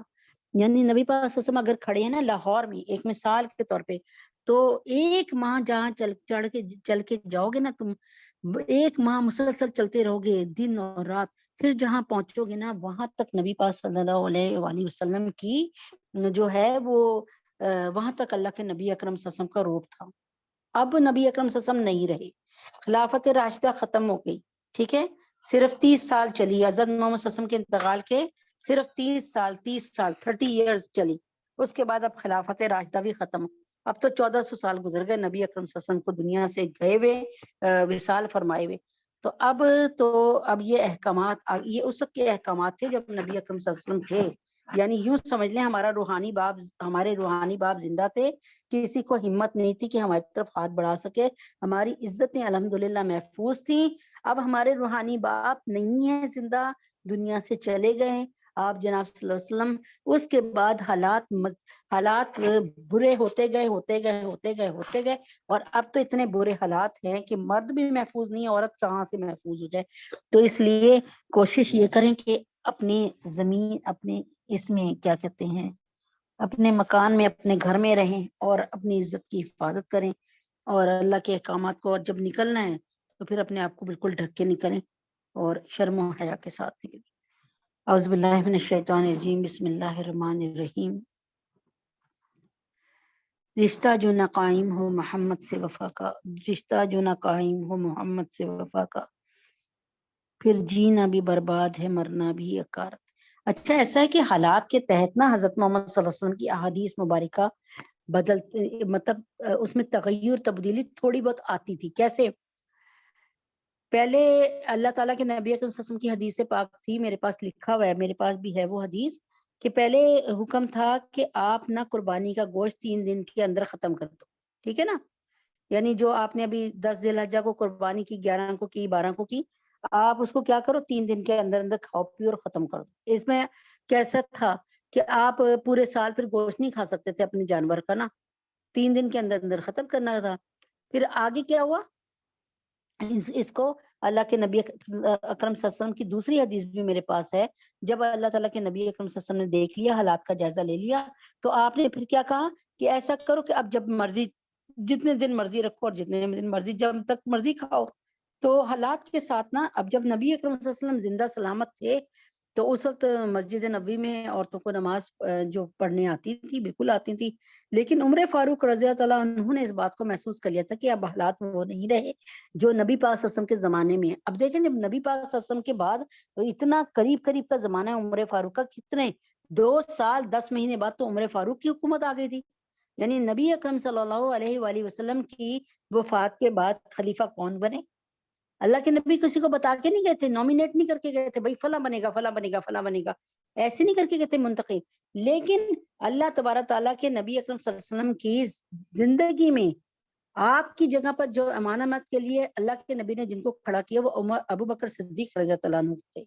یعنی نبی پاک صلی اللہ علیہ وسلم اگر کھڑے ہیں نا لاہور میں ایک مثال کے طور پہ، تو ایک ماہ جہاں چل کے جاؤ گے نا تم، ایک ماہ مسلسل چلتے رہو گے دن اور رات، پھر جہاں پہنچو گے نا وہاں تک نبی پاک صلی اللہ علیہ وآلہ وسلم کی جو ہے وہ وہاں تک اللہ کے نبی اکرم صلی اللہ علیہ وسلم کا روپ تھا۔ اب نبی اکرم صلی اللہ علیہ وسلم نہیں رہے، خلافت راشدہ ختم ہو گئی، ٹھیک ہے، صرف 30 سال چلی، حضرت محمد صلی اللہ علیہ وسلم کے انتقال کے صرف 30 سال 30 ایئرز چلی، اس کے بعد اب خلافت راشدہ بھی ختم۔ اب تو 1400 سال گزر گئے نبی اکرم صلی اللہ علیہ وسلم کو دنیا سے گئے ہوئے، وصال فرمائے ہوئے، تو اب یہ احکامات، یہ اس وقت کے احکامات تھے جب نبی اکرم صلی اللہ علیہ وسلم تھے۔ یعنی یوں سمجھ لیں ہمارے روحانی باپ زندہ تھے، کسی کو ہمت نہیں تھی کہ ہماری طرف ہاتھ بڑھا سکے، ہماری عزتیں الحمدللہ محفوظ تھیں۔ اب ہمارے روحانی باپ نہیں ہیں زندہ، دنیا سے چلے گئے آپ جناب صلی اللہ علیہ وسلم۔ اس کے بعد حالات برے ہوتے گئے، اور اب تو اتنے برے حالات ہیں کہ مرد بھی محفوظ نہیں ہے، عورت کہاں سے محفوظ ہو جائے۔ تو اس لیے کوشش یہ کریں کہ اپنی زمین، اپنے اس میں کیا کہتے ہیں، اپنے مکان میں، اپنے گھر میں رہیں اور اپنی عزت کی حفاظت کریں، اور اللہ کے احکامات کو، اور جب نکلنا ہے تو پھر اپنے آپ کو بالکل ڈھک کے نکلیں اور شرم و حیا کے ساتھ نکلیں۔ اعوذ باللہ من الشیطان الرجیم، بسم اللہ الرحمن الرحیم۔ رشتہ جو نہ قائم ہو محمد سے وفا کا، رشتہ جو نہ قائم ہو محمد سے وفا کا، پھر جینا بھی برباد ہے مرنا بھی اکارت۔ اچھا ایسا ہے کہ حالات کے تحت نا حضرت محمد صلی اللہ علیہ وسلم کی احادیث مبارکہ بدلتے، مطلب اس میں تغیر تبدیلی تھوڑی بہت آتی تھی۔ کیسے؟ پہلے اللہ تعالیٰ کے نبی اکرم صلی اللہ علیہ وسلم کی حدیث پاک تھی، میرے پاس لکھا ہوا ہے، میرے پاس بھی ہے وہ حدیث، کہ پہلے حکم تھا کہ آپ نہ قربانی کا گوشت 3 دن کے اندر ختم کر دو، ٹھیک ہے نا، یعنی جو آپ نے ابھی 10 ذی الحجہ کو قربانی کی، 11 کو کی، 12 کو کی، آپ اس کو کیا کرو 3 دن کے اندر اندر کھاؤ پیو اور ختم کر دو۔ اس میں کیسا تھا کہ آپ پورے سال پھر گوشت نہیں کھا سکتے تھے اپنے جانور کا نا، 3 دن کے اندر اندر ختم کرنا تھا۔ پھر آگے کیا ہوا، اس کو اللہ کے نبی اکرم صلی اللہ علیہ وسلم کی دوسری حدیث بھی میرے پاس ہے، جب اللہ تعالیٰ کے نبی اکرم صلی اللہ علیہ وسلم نے دیکھ لیا، حالات کا جائزہ لے لیا، تو آپ نے پھر کیا کہا کہ ایسا کرو کہ اب جب مرضی جتنے دن مرضی رکھو اور جتنے دن مرضی جب تک مرضی کھاؤ۔ تو حالات کے ساتھ نا، اب جب نبی اکرم صلی اللہ علیہ وسلم زندہ سلامت تھے تو اس وقت مسجد نبوی میں عورتوں کو نماز جو پڑھنے آتی تھی بالکل آتی تھی، لیکن عمر فاروق رضی اللہ عنہ نے اس بات کو محسوس کر لیا تھا کہ اب حالات وہ نہیں رہے جو نبی پاک صلی اللہ علیہ وسلم کے زمانے میں ہے۔ اب دیکھیں جب نبی پاک صلی اللہ علیہ وسلم کے بعد اتنا قریب قریب کا زمانہ ہے عمر فاروق کا، کتنے 2 سال 10 مہینے بعد تو عمر فاروق کی حکومت آ گئی تھی۔ یعنی نبی اکرم صلی اللہ علیہ وآلہ وسلم کی وفات کے بعد خلیفہ کون بنے؟ اللہ کے نبی کسی کو بتا کے نہیں گئے تھے، نامینیٹ نہیں کر کے گئے تھے، بھائی فلاں بنے گا فلاں بنے گا فلاں بنے گا، ایسے نہیں کر کے گئے تھے منتخب۔ لیکن اللہ تبارک تعالیٰ کے نبی اکرم صلی اللہ علیہ وسلم کی زندگی میں آپ کی جگہ پر جو امانت کے لیے اللہ کے نبی نے جن کو کھڑا کیا وہ ابو بکر صدیق رضی اللہ عنہ تھے۔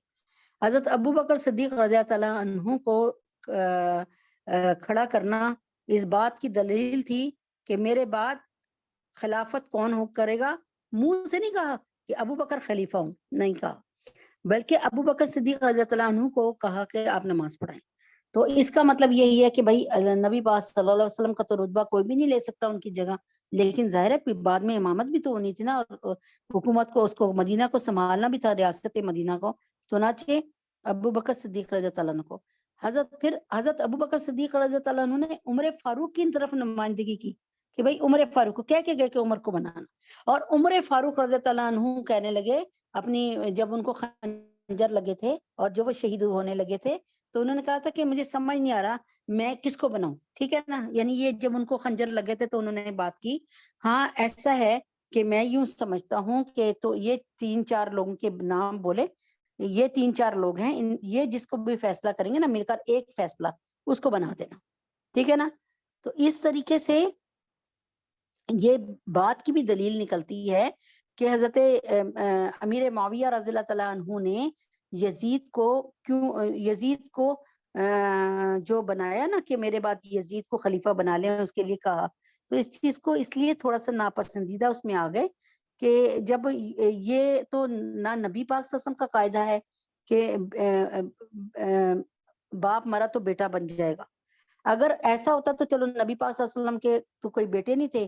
حضرت ابو بکر صدیق رضی اللہ عنہ کو کھڑا کرنا اس بات کی دلیل تھی کہ میرے بعد خلافت کون ہو کرے گا، منہ سے نہیں کہا کہ ابو بکر خلیفہ ہوں، نہیں کہا، بلکہ ابو بکر صدیق رضی اللہ عنہ کو کہا کہ آپ نماز پڑھائیں۔ تو اس کا مطلب یہی ہے کہ بھائی نبی پاک صلی اللہ علیہ وسلم کا تو رتبہ کوئی بھی نہیں لے سکتا ان کی جگہ، لیکن ظاہر ہے بعد میں امامت بھی تو ہونی تھی نا، اور حکومت کو اس کو مدینہ کو سنبھالنا بھی تھا، ریاست مدینہ کو، چنانچہ ابو بکر صدیق رضی اللہ عنہ کو حضرت ابو بکر صدیق رضی اللہ عنہ نے عمر فاروق کی طرف نمائندگی کی کہ بھائی عمر فاروق کو کہہ کے گئے کہ عمر کو بنانا، اور عمر فاروق رضی اللہ عنہ کہنے لگے اپنی، جب ان کو خنجر لگے تھے اور جو وہ شہید ہونے لگے تھے تو انہوں نے کہا تھا کہ مجھے سمجھ نہیں آ رہا میں کس کو بناؤں، ٹھیک ہے نا، یعنی یہ جب ان کو خنجر لگے تھے تو انہوں نے بات کی، ہاں ایسا ہے کہ میں یوں سمجھتا ہوں کہ تو یہ 3-4 لوگوں کے نام بولے، یہ 3-4 لوگ ہیں، یہ جس کو بھی فیصلہ کریں گے نا مل کر ایک فیصلہ اس کو بنا دینا، ٹھیک ہے نا۔ تو اس طریقے سے یہ بات کی بھی دلیل نکلتی ہے کہ حضرت امیر معاویہ رضی اللہ تعالیٰ عنہ نے یزید کو جو بنایا نا کہ میرے بعد یزید کو خلیفہ بنا لیں، اس کے لیے کہا، تو اس چیز کو اس لیے تھوڑا سا ناپسندیدہ اس میں آ گئے کہ جب یہ تو نہ نبی پاک صلی اللہ علیہ وسلم کا قاعدہ ہے کہ باپ مرا تو بیٹا بن جائے گا، اگر ایسا ہوتا تو چلو نبی پاک صلی اللہ علیہ وسلم کے تو کوئی بیٹے نہیں تھے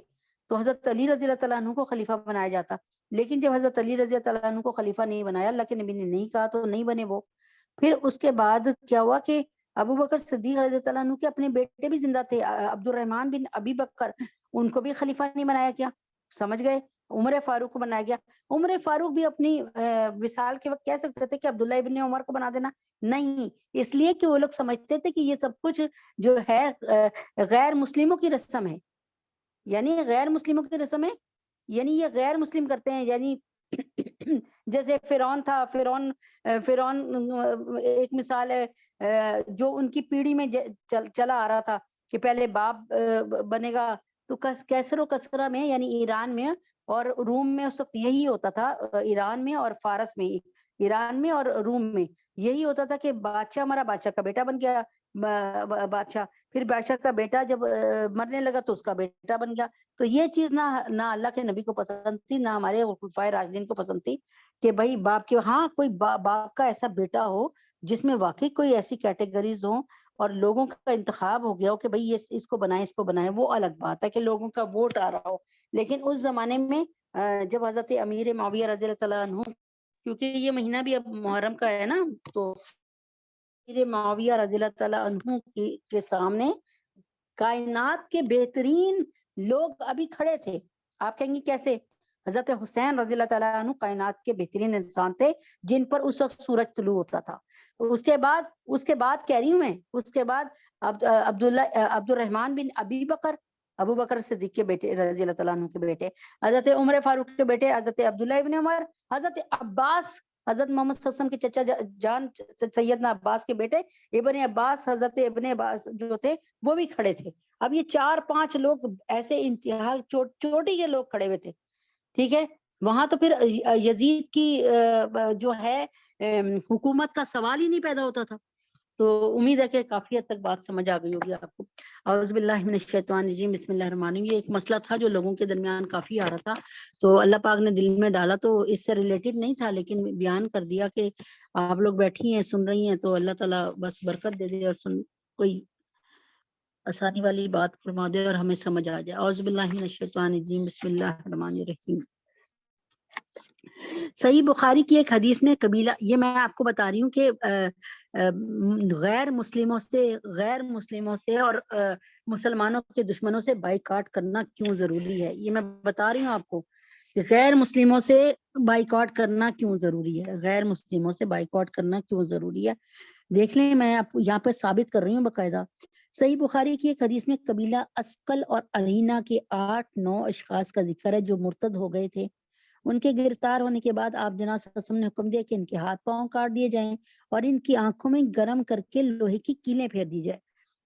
تو حضرت علی رضی اللہ عنہ کو خلیفہ بنایا جاتا، لیکن جب حضرت علی رضی اللہ عنہ کو خلیفہ نہیں بنایا، اللہ کے نبی نے نہیں کہا تو نہیں بنے وہ۔ پھر اس کے بعد کیا ہوا کہ ابو بکر صدیق رضی اللہ عنہ کے اپنے بیٹے بھی زندہ تھے، عبد الرحمن بن ابی بکر، ان کو بھی خلیفہ نہیں بنایا گیا، سمجھ گئے، عمر فاروق کو بنایا گیا۔ عمر فاروق بھی اپنی وصال کے وقت کہہ سکتے تھے کہ عبداللہ ابن عمر کو بنا دینا، نہیں، اس لیے کہ وہ لوگ سمجھتے تھے کہ یہ سب کچھ جو ہے غیر مسلموں کی رسم ہے، یعنی غیر مسلموں کی رسم ہے، یعنی یہ غیر مسلم کرتے ہیں، یعنی جیسے فرعون تھا، فرعون ایک مثال ہے جو ان کی پیڑھی میں چلا آ رہا تھا کہ پہلے باپ بنے گا، تو کیسر و کسرہ میں یعنی ایران میں اور روم میں اس وقت یہی ہوتا تھا، ایران میں اور فارس میں، ایران میں اور روم میں یہی ہوتا تھا کہ بادشاہ ہمارا بادشاہ کا بیٹا بن گیا بادشاہ، پھر بادشاہ کا بیٹا جب مرنے لگا تو اس کا بیٹا بن گیا۔ تو یہ چیز نہ اللہ کے نبی کو پسند تھی، نہ ہمارے خلفائے راشدین کو پسند تھی کہ بھائی باپ کے ہاں کوئی باپ کا ایسا بیٹا ہو جس میں واقعی کوئی ایسی کیٹیگریز ہوں اور لوگوں کا انتخاب ہو گیا ہو کہ بھئی اس کو بنائیں اس کو بنائیں، وہ الگ بات ہے کہ لوگوں کا ووٹ آ رہا ہو۔ لیکن اس زمانے میں جب حضرت امیر معاویہ رضی اللہ عنہ، کیونکہ یہ مہینہ بھی اب محرم کا ہے نا، تو امیر معاویہ رضی اللہ عنہ کے سامنے کائنات کے بہترین لوگ ابھی کھڑے تھے۔ آپ کہیں گے کیسے؟ حضرت حسین رضی اللہ تعالیٰ عنہ کائنات کے بہترین انسان تھے جن پر اس وقت سورج طلوع ہوتا تھا۔ اس کے بعد کہہ رہی ہوں میں، اس کے بعد عبد الرحمن بن ابی بکر، ابو بکر صدیق کے بیٹے رضی اللہ تعالیٰ عنہ کے بیٹے، حضرت عمر فاروق کے بیٹے حضرت عبداللہ ابن عمر، حضرت عباس، حضرت محمد صلی اللہ علیہ وسلم کے چچا جان سیدنا عباس کے بیٹے ابن عباس، حضرت ابن عباس جو تھے وہ بھی کھڑے تھے۔ اب یہ 4-5 لوگ ایسے انتہا چوٹی کے لوگ کھڑے ہوئے تھے، ٹھیک ہے۔ وہاں تو پھر یزید کی جو ہے حکومت کا سوال ہی نہیں پیدا ہوتا تھا، تو امید ہے کہ کافی حد تک بات سمجھ آ گئی ہوگی آپ کو۔ اعوذ باللہ من الشیطان الرجیم، بسم اللہ الرحمن الرحیم۔ یہ ایک مسئلہ تھا جو لوگوں کے درمیان کافی آ رہا تھا، تو اللہ پاک نے دل میں ڈالا، تو اس سے ریلیٹڈ نہیں تھا لیکن بیان کر دیا کہ آپ لوگ بیٹھی ہیں سن رہی ہیں، تو اللہ تعالیٰ بس برکت دے دے اور کوئی آسانی والی بات فرما دے اور ہمیں سمجھ آ جائے۔ اعوذ باللہ من الشیطان الرجیم، بسم اللہ الرحمن الرحیم۔ صحیح بخاری کی ایک حدیث میں قبیلہ، یہ میں آپ کو بتا رہی ہوں کہ غیر مسلموں سے اور مسلمانوں کے دشمنوں سے بائیکاٹ کرنا کیوں ضروری ہے، یہ میں بتا رہی ہوں آپ کو کہ غیر مسلموں سے بائیکاٹ کرنا کیوں ضروری ہے، غیر مسلموں سے بائیکاٹ کرنا کیوں ضروری ہے۔ دیکھ لیں، میں آپ کو یہاں پہ ثابت کر رہی ہوں باقاعدہ۔ صحیح بخاری کی ایک حدیث میں قبیلہ اسکل اور ارینا کے 8-9 اشخاص کا ذکر ہے جو مرتد ہو گئے تھے۔ ان کے گرفتار ہونے کے بعد آپ جناب صلی اللہ علیہ وسلم نے حکم دیا کہ ان کے ہاتھ پاؤں کاٹ دیے جائیں اور ان کی آنکھوں میں گرم کر کے لوہے کی کیلیں پھیر دی جائے،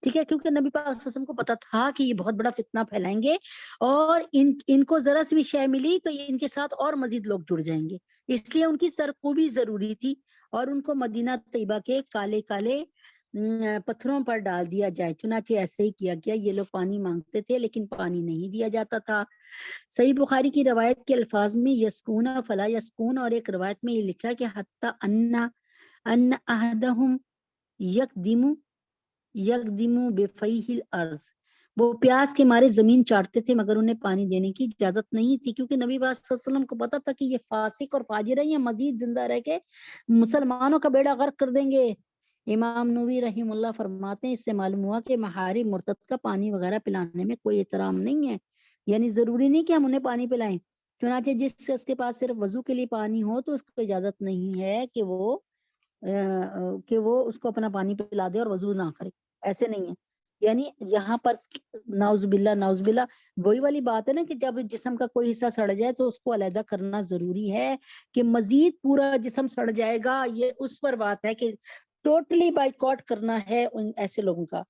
ٹھیک ہے، کیونکہ نبی پاک صلی اللہ علیہ وسلم کو پتا تھا کہ یہ بہت بڑا فتنہ پھیلائیں گے اور ان کو ذرا سی بھی شے ملی تو ان کے ساتھ اور مزید لوگ جڑ جائیں گے، اس لیے ان کی سرکوبی ضروری تھی اور ان کو مدینہ طیبہ کے کالے کالے پتھروں پر ڈال دیا جائے۔ چنانچہ ایسے ہی کیا گیا، یہ لوگ پانی مانگتے تھے لیکن پانی نہیں دیا جاتا تھا۔ صحیح بخاری کی روایت کے الفاظ میں یسکون فلا یسکون، اور ایک روایت میں یہ لکھا ہے کہ حتی ان احدہم یقدم بفیہ الارض، وہ پیاس کے مارے زمین چاٹتے تھے مگر انہیں پانی دینے کی اجازت نہیں تھی، کیونکہ نبی پاک صلی اللہ علیہ وسلم کو پتا تھا کہ یہ فاسق اور فاجر ہیں، یہ مزید زندہ رہ کے مسلمانوں کا بیڑا غرق کر دیں گے۔ امام نووی رحم اللہ فرماتے ہیں اس سے معلوم ہوا کہ محارم مرتد کا پانی وغیرہ پلانے میں کوئی احترام نہیں ہے، یعنی ضروری نہیں کہ ہم انہیں پانی پلائیں۔ چنانچہ جس شخص کے پاس صرف وضو کے لیے پانی ہو تو اس کو اجازت نہیں ہے کہ وہ اس کو اپنا پانی پلا دے اور وضو نہ کرے، ایسے نہیں ہے۔ یعنی یہاں پر نعوذ باللہ وہی والی بات ہے نا کہ جب جسم کا کوئی حصہ سڑ جائے تو اس کو علیحدہ کرنا ضروری ہے، کہ مزید پورا جسم سڑ جائے گا یہ اس پر بات ہے کہ ٹوٹلی بائیکاٹ کرنا ہے ان ایسے لوگوں کا۔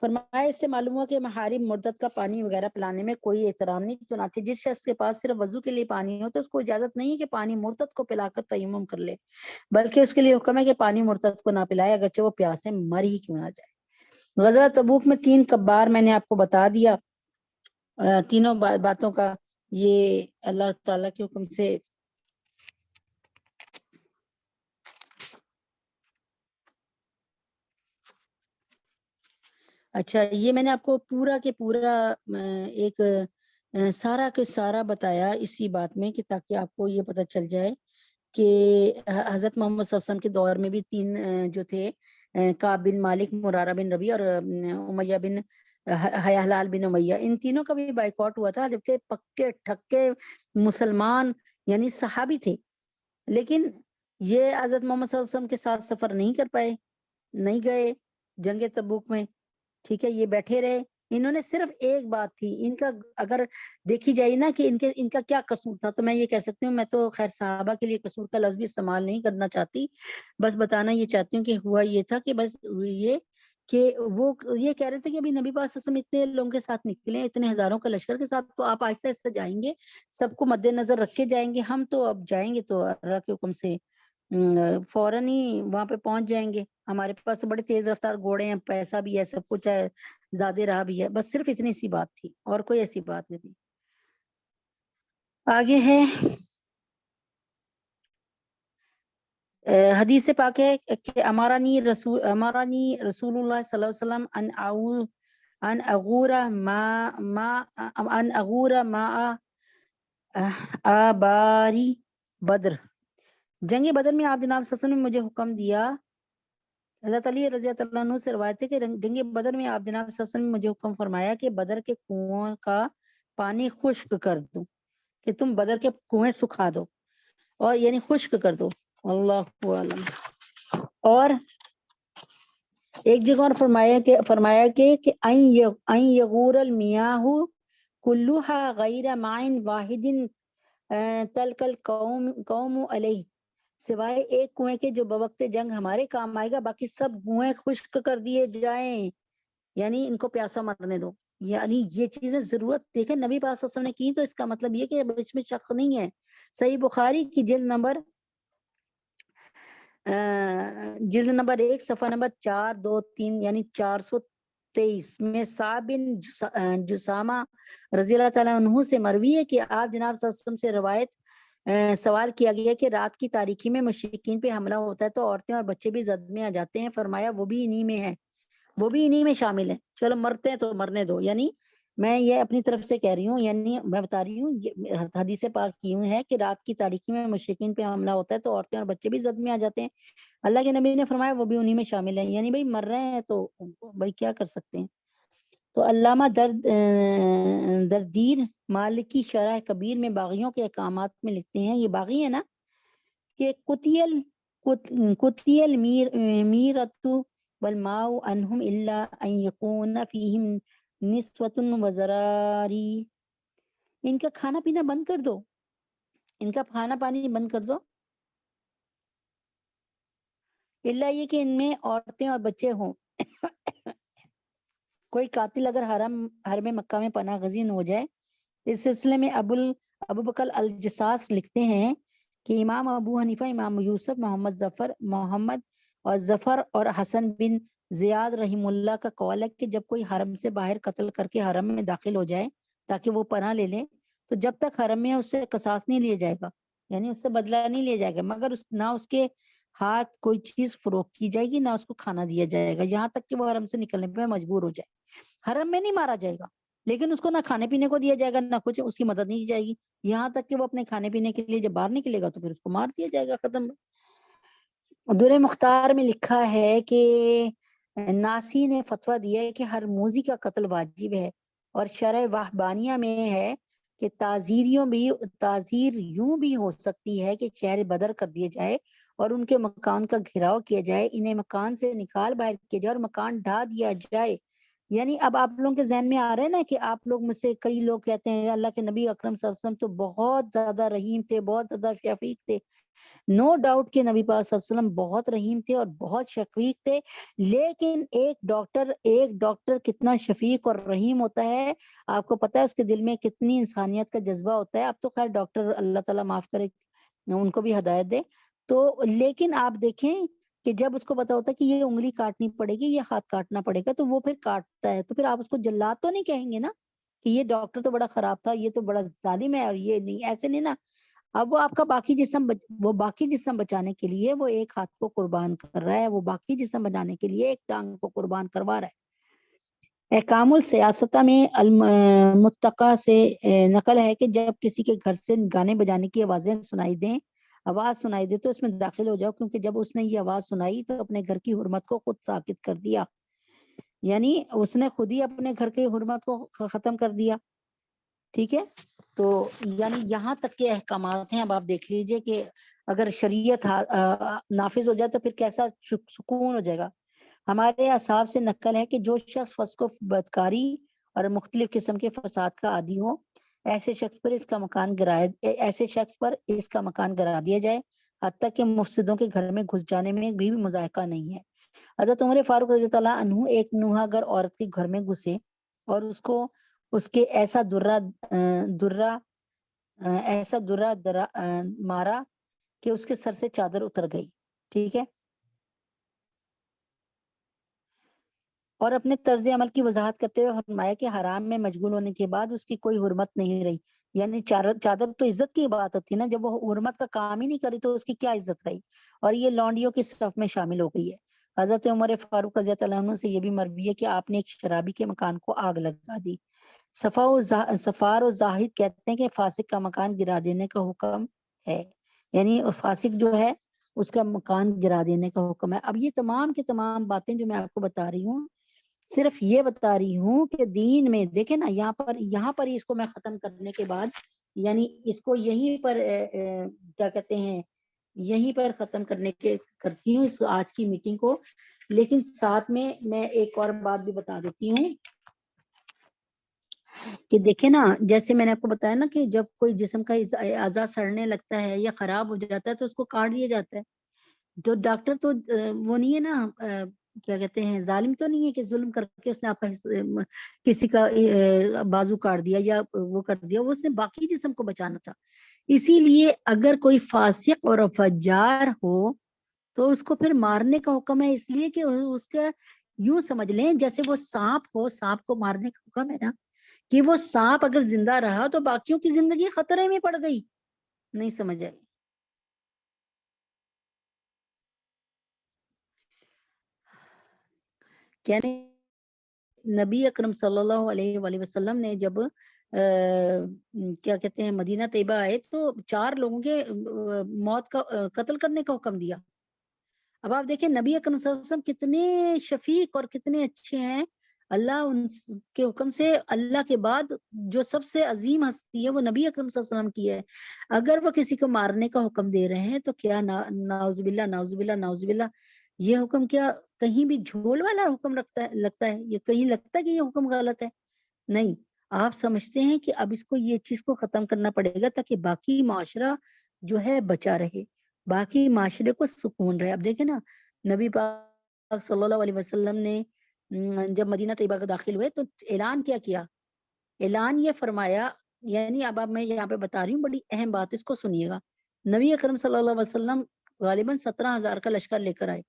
فرمایا اس سے معلوم ہوا کہ محارم مرتد کا پانی وغیرہ پلانے میں کوئی احترام نہیں، چنانچہ جس شخص کے پاس صرف وضو کے لیے پانی ہو تو اس کو اجازت نہیں کہ پانی مرتد کو پلا کر تیمم کر لے، بلکہ اس کے لیے حکم ہے کہ پانی مرتد کو نہ پلائے اگرچہ وہ پیاسے مر ہی کیوں نہ جائے۔ غزوہ تبوک میں 3 کبار میں نے آپ کو بتا دیا، تینوں باتوں کا یہ اللہ تعالیٰ کے حکم سے اچھا، یہ میں نے آپ کو پورا کے پورا ایک سارا کے سارا بتایا اسی بات میں کہ تاکہ آپ کو یہ پتہ چل جائے کہ حضرت محمد صلی اللہ علیہ وسلم کے دور میں بھی 3 جو تھے، کعب بن مالک، مرارہ بن ربیع اور امیہ بن ہلال بن امیہ، ان تینوں کا بھی بائیکاٹ ہوا تھا، جبکہ پکے ٹھکے مسلمان یعنی صحابی تھے، لیکن یہ حضرت محمد صلی اللہ علیہ وسلم کے ساتھ سفر نہیں کر پائے، نہیں گئے جنگ تبوک میں، ٹھیک ہے، یہ بیٹھے رہے۔ انہوں نے صرف ایک بات تھی، ان کا اگر دیکھی جائے نا کہ ان کا کیا قصور تھا، تو میں یہ کہہ سکتی ہوں، میں تو خیر صحابہ کے لیے قصور کا لفظ بھی استعمال نہیں کرنا چاہتی، بس بتانا یہ چاہتی ہوں کہ ہوا یہ تھا کہ بس یہ کہ وہ یہ کہہ رہے تھے کہ ابھی نبی پاک صلی اللہ علیہ وسلم اتنے لوگوں کے ساتھ نکلے، اتنے ہزاروں کا لشکر کے ساتھ، تو آپ آہستہ آہستہ جائیں گے، سب کو مد نظر رکھ کے جائیں گے، ہم تو اب جائیں گے تو اللہ کے حکم سے فوراً ہی وہاں پہ پہنچ جائیں گے، ہمارے پاس تو بڑے تیز رفتار گھوڑے ہیں، پیسہ بھی ہے، سب کچھ ہے، زیادہ راہ بھی ہے، بس صرف اتنی سی بات تھی اور کوئی ایسی بات نہیں تھی۔ آگے ہے حدیث پاک ہے کہ امارانی رسول اللہ صلی اللہ علیہ وسلم ان اغور ما آباری بدر، جنگ بدر میں آپ جناب صلی اللہ علیہ وسلم نے مجھے حکم دیا، حضرت علی رضی اللہ عنہ سے روایت ہے کہ جنگ بدر میں آپ جناب صلی اللہ علیہ وسلم نے مجھے حکم فرمایا کہ بدر کے کنووں کا پانی خشک کر دو، کہ تم بدر کے کنویں سکھا دو اور یعنی خشک کر دو، اللہ عالم۔ اور ایک جگہ اور فرمایا کہ این یغور المیاہ کلھا غیر ماء واحد تلک القوم علیہ، سوائے ایک کنویں کے جو بوقت جنگ ہمارے کام آئے گا، باقی سب کنویں خشک کر دیے جائیں، یعنی ان کو پیاسا مرنے دو، یعنی یہ چیزیں ضرورت دیکھیں نبی پاک صلی اللہ علیہ وسلم نے کی، تو اس کا مطلب یہ کہ اس میں شک نہیں ہے۔ صحیح بخاری کی جلد نمبر جلد نمبر 1 صفحہ نمبر 423 یعنی 423 میں صاحب بن جسامہ رضی اللہ تعالیٰ عنہ سے مروی ہے کہ آپ جناب صلی اللہ علیہ وسلم سے روایت سوال کیا گیا کہ رات کی تاریکی میں مشرکین پہ حملہ ہوتا ہے تو عورتیں اور بچے بھی زد میں آ جاتے ہیں، فرمایا وہ بھی انہی میں ہے، وہ بھی انہی میں شامل ہیں، چلو مرتے ہیں تو مرنے دو۔ یعنی میں یہ اپنی طرف سے کہہ رہی ہوں، یعنی میں بتا رہی ہوں یہ حدیث پاک کی ہوں ہے کہ رات کی تاریکی میں مشرکین پہ حملہ ہوتا ہے تو عورتیں اور بچے بھی زد میں آ جاتے ہیں، اللہ کے نبی نے فرمایا وہ بھی انہی میں شامل ہیں، یعنی بھائی مر رہے ہیں تو بھائی کیا کر سکتے ہیں۔ تو علامہ دردیر مالکی شرح کبیر میں باغیوں کے احکامات میں لکھتے ہیں، یہ باغی ہے نا، کہ قتیل میرت والماء انہم الا ان یکون فیہم نسوۃ وزراری، ان کا کھانا پینا بند کر دو، ان کا کھانا پانی بند کر دو، اللہ یہ کہ ان میں عورتیں اور بچے ہوں۔ کوئی قاتل اگر حرم مکہ میں پناہ گزین ہو جائے، اس سلسلے میں ابو بکر الجساس لکھتے ہیں کہ امام ابو حنیفہ، امام یوسف، محمد اور ظفر اور حسن بن زیاد رحم اللہ کا قول ہے کہ جب کوئی حرم سے باہر قتل کر کے حرم میں داخل ہو جائے تاکہ وہ پناہ لے لے، تو جب تک حرم میں اس سے قصاص نہیں لیا جائے گا، یعنی اس سے بدلہ نہیں لیا جائے گا، مگر نہ اس کے ہاتھ کوئی چیز فروخت کی جائے گی، نہ اس کو کھانا دیا جائے گا، یہاں تک کہ وہ حرم سے نکلنے پہ مجبور ہو جائے۔ حرم میں نہیں مارا جائے گا، لیکن اس کو نہ کھانے پینے کو دیا جائے گا، نہ کچھ، اس کی مدد نہیں کی جائے گی، یہاں تک کہ وہ اپنے کھانے پینے کے لیے جب باہر نکلے گا تو پھر اس کو مار دیا جائے گا، ختم۔ در مختار میں لکھا ہے کہ ناسی نے فتویٰ دیا ہے کہ ہر موذی کا قتل واجب ہے، اور شرع وحبانیہ میں ہے کہ تعزیر یوں بھی ہو سکتی ہے کہ شہر بدر کر دیے جائے اور ان کے مکان کا گھراؤ کیا جائے، انہیں مکان سے نکال باہر کیا جائے اور مکان ڈھا دیا جائے۔ یعنی اب آپ لوگوں کے ذہن میں آ رہا ہے نا کہ آپ لوگ میں سے کئی لوگ کہتے ہیں اللہ کے نبی اکرم صلی اللہ علیہ وسلم تو بہت زیادہ رحیم تھے، بہت زیادہ شفیق تھے۔ نو ڈاؤٹ کہ نبی پاک صلی اللہ علیہ وسلم بہت رحیم تھے اور بہت شفیق تھے، لیکن ایک ڈاکٹر کتنا شفیق اور رحیم ہوتا ہے، آپ کو پتا ہے اس کے دل میں کتنی انسانیت کا جذبہ ہوتا ہے۔ اب تو خیر ڈاکٹر اللہ تعالیٰ معاف کرے، ان کو بھی ہدایت دے، تو لیکن آپ دیکھیں کہ جب اس کو پتا ہوتا ہے کہ یہ انگلی کاٹنی پڑے گی، یہ ہاتھ کاٹنا پڑے گا، تو وہ پھر کاٹتا ہے، تو پھر آپ اس کو جلاد تو نہیں کہیں گے نا کہ یہ ڈاکٹر تو بڑا خراب تھا، یہ تو بڑا ظالم ہے، اور یہ نہیں، ایسے نہیں نا۔ اب وہ آپ کا باقی جسم بچانے کے لیے وہ ایک ہاتھ کو قربان کر رہا ہے، وہ باقی جسم بچانے کے لیے ایک ٹانگ کو قربان کروا رہا ہے۔ احکام السیاستہ میں المتقی سے نقل ہے کہ جب کسی کے گھر سے گانے بجانے کی آواز سنائی دے تو اس میں داخل ہو جاؤ، کیونکہ جب اس نے یہ آواز سنائی تو اپنے گھر کی حرمت کو خود ساکت کر دیا، یعنی اس نے خود ہی اپنے گھر کی حرمت کو ختم کر دیا، ٹھیک ہے۔ تو یعنی یہاں تک کے احکامات ہیں۔ اب آپ دیکھ لیجئے کہ اگر شریعت نافذ ہو جائے تو پھر کیسا سکون ہو جائے گا۔ ہمارے اصحاب سے نقل ہے کہ جو شخص فسق و بدکاری اور مختلف قسم کے فساد کا عادی ہو، ایسے شخص پر اس کا مکان گرا دیا جائے، حتیٰ کہ مفسدوں کے گھر میں گھس جانے میں بھی مذائقہ نہیں ہے۔ حضرت عمر فاروق رضی اللہ عنہ ایک نوحہ گر عورت کے گھر میں گھسے اور اس کے ایسا درہ مارا کہ اس کے سر سے چادر اتر گئی، ٹھیک ہے، اور اپنے طرز عمل کی وضاحت کرتے ہوئے فرمایا کہ حرام میں مشغول ہونے کے بعد اس کی کوئی حرمت نہیں رہی، یعنی چادر تو عزت کی بات ہوتی ہے نا، جب وہ حرمت کا کام ہی نہیں کری تو اس کی کیا عزت رہی، اور یہ لونڈیوں کی صف میں شامل ہو گئی ہے۔ حضرت عمر فاروق رضی اللہ عنہ سے یہ بھی مروی ہے کہ آپ نے ایک شرابی کے مکان کو آگ لگا دی۔ صفار و زاہد کہتے ہیں کہ فاسق کا مکان گرا دینے کا حکم ہے، یعنی فاسق جو ہے اس کا مکان گرا دینے کا حکم ہے۔ اب یہ تمام کی تمام باتیں جو میں آپ کو بتا رہی ہوں، صرف یہ بتا رہی ہوں کہ دین میں دیکھیں نا، یہاں پر اس کو میں ختم کرنے کے بعد، یعنی اس کو یہیں پر کیا کہتے ہیں، یہیں پر ختم کرتی ہوں اس آج کی میٹنگ کو، لیکن ساتھ میں ایک اور بات بھی بتا دیتی ہوں کہ دیکھیں نا، جیسے میں نے آپ کو بتایا نا کہ جب کوئی جسم کا اعضاء سڑنے لگتا ہے یا خراب ہو جاتا ہے تو اس کو کاٹ دیا جاتا ہے، تو ڈاکٹر تو وہ نہیں ہے نا، کیا کہتے ہیں، ظالم تو نہیں ہے کہ ظلم کر کے اس نے آپ کا کسی کا بازو کاٹ دیا یا وہ کر دیا، وہ اس نے باقی جسم کو بچانا تھا۔ اسی لیے اگر کوئی فاسق اور فجار ہو تو اس کو پھر مارنے کا حکم ہے، اس لیے کہ اس کا یوں سمجھ لیں جیسے وہ سانپ ہو، سانپ کو مارنے کا حکم ہے نا، کہ وہ سانپ اگر زندہ رہا تو باقیوں کی زندگی خطرے میں پڑ گئی. نہیں سمجھ آئی. یعنی نبی اکرم صلی اللہ علیہ وآلہ وسلم نے جب کیا کہتے ہیں مدینہ طیبہ آئے تو 4 لوگوں کے موت کا قتل کرنے کا حکم دیا. اب آپ دیکھیں نبی اکرم صلی اللہ علیہ وسلم کتنے شفیق اور کتنے اچھے ہیں. اللہ ان کے حکم سے، اللہ کے بعد جو سب سے عظیم ہستی ہے وہ نبی اکرم صلی اللہ علیہ وسلم کی ہے. اگر وہ کسی کو مارنے کا حکم دے رہے ہیں تو کیا نعوذ باللہ نعوذ باللہ نعوذ باللہ، یہ حکم کیا کہیں بھی جھول والا حکم لگتا ہے؟ یہ کہیں لگتا ہے کہ یہ حکم غلط ہے؟ نہیں. آپ سمجھتے ہیں کہ اب اس کو یہ چیز کو ختم کرنا پڑے گا تاکہ باقی معاشرہ جو ہے بچا رہے، باقی معاشرے کو سکون رہے. اب دیکھیں نا نبی پاک صلی اللہ علیہ وسلم نے جب مدینہ طیبہ کا داخل ہوئے تو اعلان کیا؟ اعلان یہ فرمایا، یعنی اب میں یہاں پہ بتا رہی ہوں بڑی اہم بات، اس کو سنیے گا. نبی اکرم صلی اللہ علیہ وسلم غالباً 17,000 کا لشکر لے کر آئے.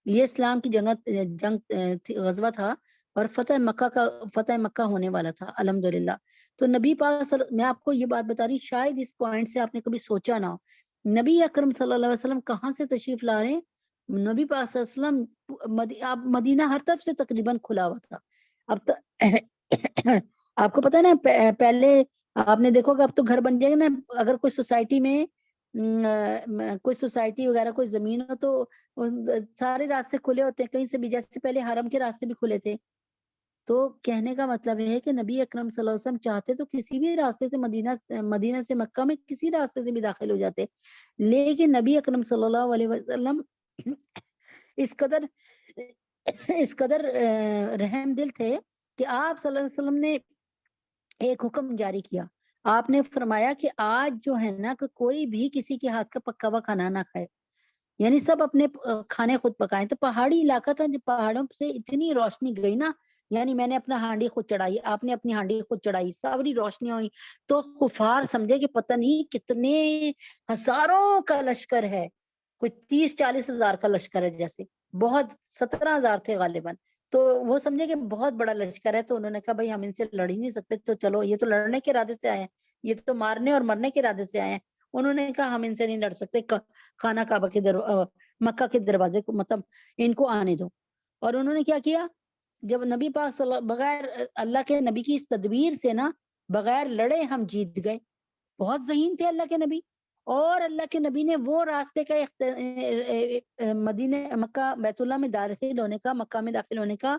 یہ اسلام کی جنگ غزوہ تھا اور فتح مکہ ہونے والا تھا الحمدللہ. تو نبی پاک میں آپ کو یہ بات بتا رہی، شاید اس پوائنٹ سے آپ نے کبھی سوچا نہ ہو. نبی اکرم صلی اللہ علیہ وسلم کہاں سے تشریف لا رہے ہیں؟ نبی پاک صلی اللہ علیہ وسلم مدینہ ہر طرف سے تقریباً کھلا ہوا تھا. اب آپ کو پتا ہے نا، پہلے آپ نے دیکھو کہ اب تو گھر بن جائے گا نا، اگر کوئی سوسائٹی میں کوئی سوسائٹی وغیرہ کوئی زمین ہو تو سارے راستے کھلے ہوتے ہیں کہیں سے بھی، جیسے پہلے حرم کے راستے بھی کھلے تھے. تو کہنے کا مطلب ہے کہ نبی اکرم صلی اللہ علیہ وسلم چاہتے تو کسی بھی راستے سے مدینہ سے مکہ میں کسی راستے سے بھی داخل ہو جاتے، لیکن نبی اکرم صلی اللہ علیہ وسلم اس قدر رحم دل تھے کہ آپ صلی اللہ علیہ وسلم نے ایک حکم جاری کیا. آپ نے فرمایا کہ آج جو ہے نا کہ کوئی بھی کسی کے ہاتھ کا پکا ہوا کھانا نہ کھائے، یعنی سب اپنے کھانے خود پکائیں. تو پہاڑی علاقہ تھا، جب پہاڑوں سے اتنی روشنی گئی نا، یعنی میں نے اپنا ہانڈی خود چڑھائی، آپ نے اپنی ہانڈی خود چڑھائی، ساری روشنیاں ہوئی تو کفار سمجھے کہ پتہ نہیں کتنے ہزاروں کا لشکر ہے، کوئی 30-40 ہزار کا لشکر ہے، جیسے بہت 17,000 تھے غالباً. تو وہ سمجھے کہ بہت بڑا لشکر ہے. تو انہوں نے کہا بھائی ہم ان سے لڑ ہی نہیں سکتے، تو چلو یہ تو لڑنے کے ارادے سے آئے ہیں، یہ تو مارنے اور مرنے کے ارادے سے آئے ہیں. انہوں نے کہا ہم ان سے نہیں لڑ سکتے، خانہ کعبہ کے مکہ کے دروازے کو مطلب ان کو آنے دو. اور انہوں نے کیا کیا، جب نبی پاک بغیر اللہ کے نبی کی اس تدبیر سے نا، بغیر لڑے ہم جیت گئے. بہت ذہین تھے اللہ کے نبی. اور اللہ کے نبی نے وہ راستے کا مدینہ مکہ بیت اللہ میں داخل ہونے کا، مکہ میں داخل ہونے کا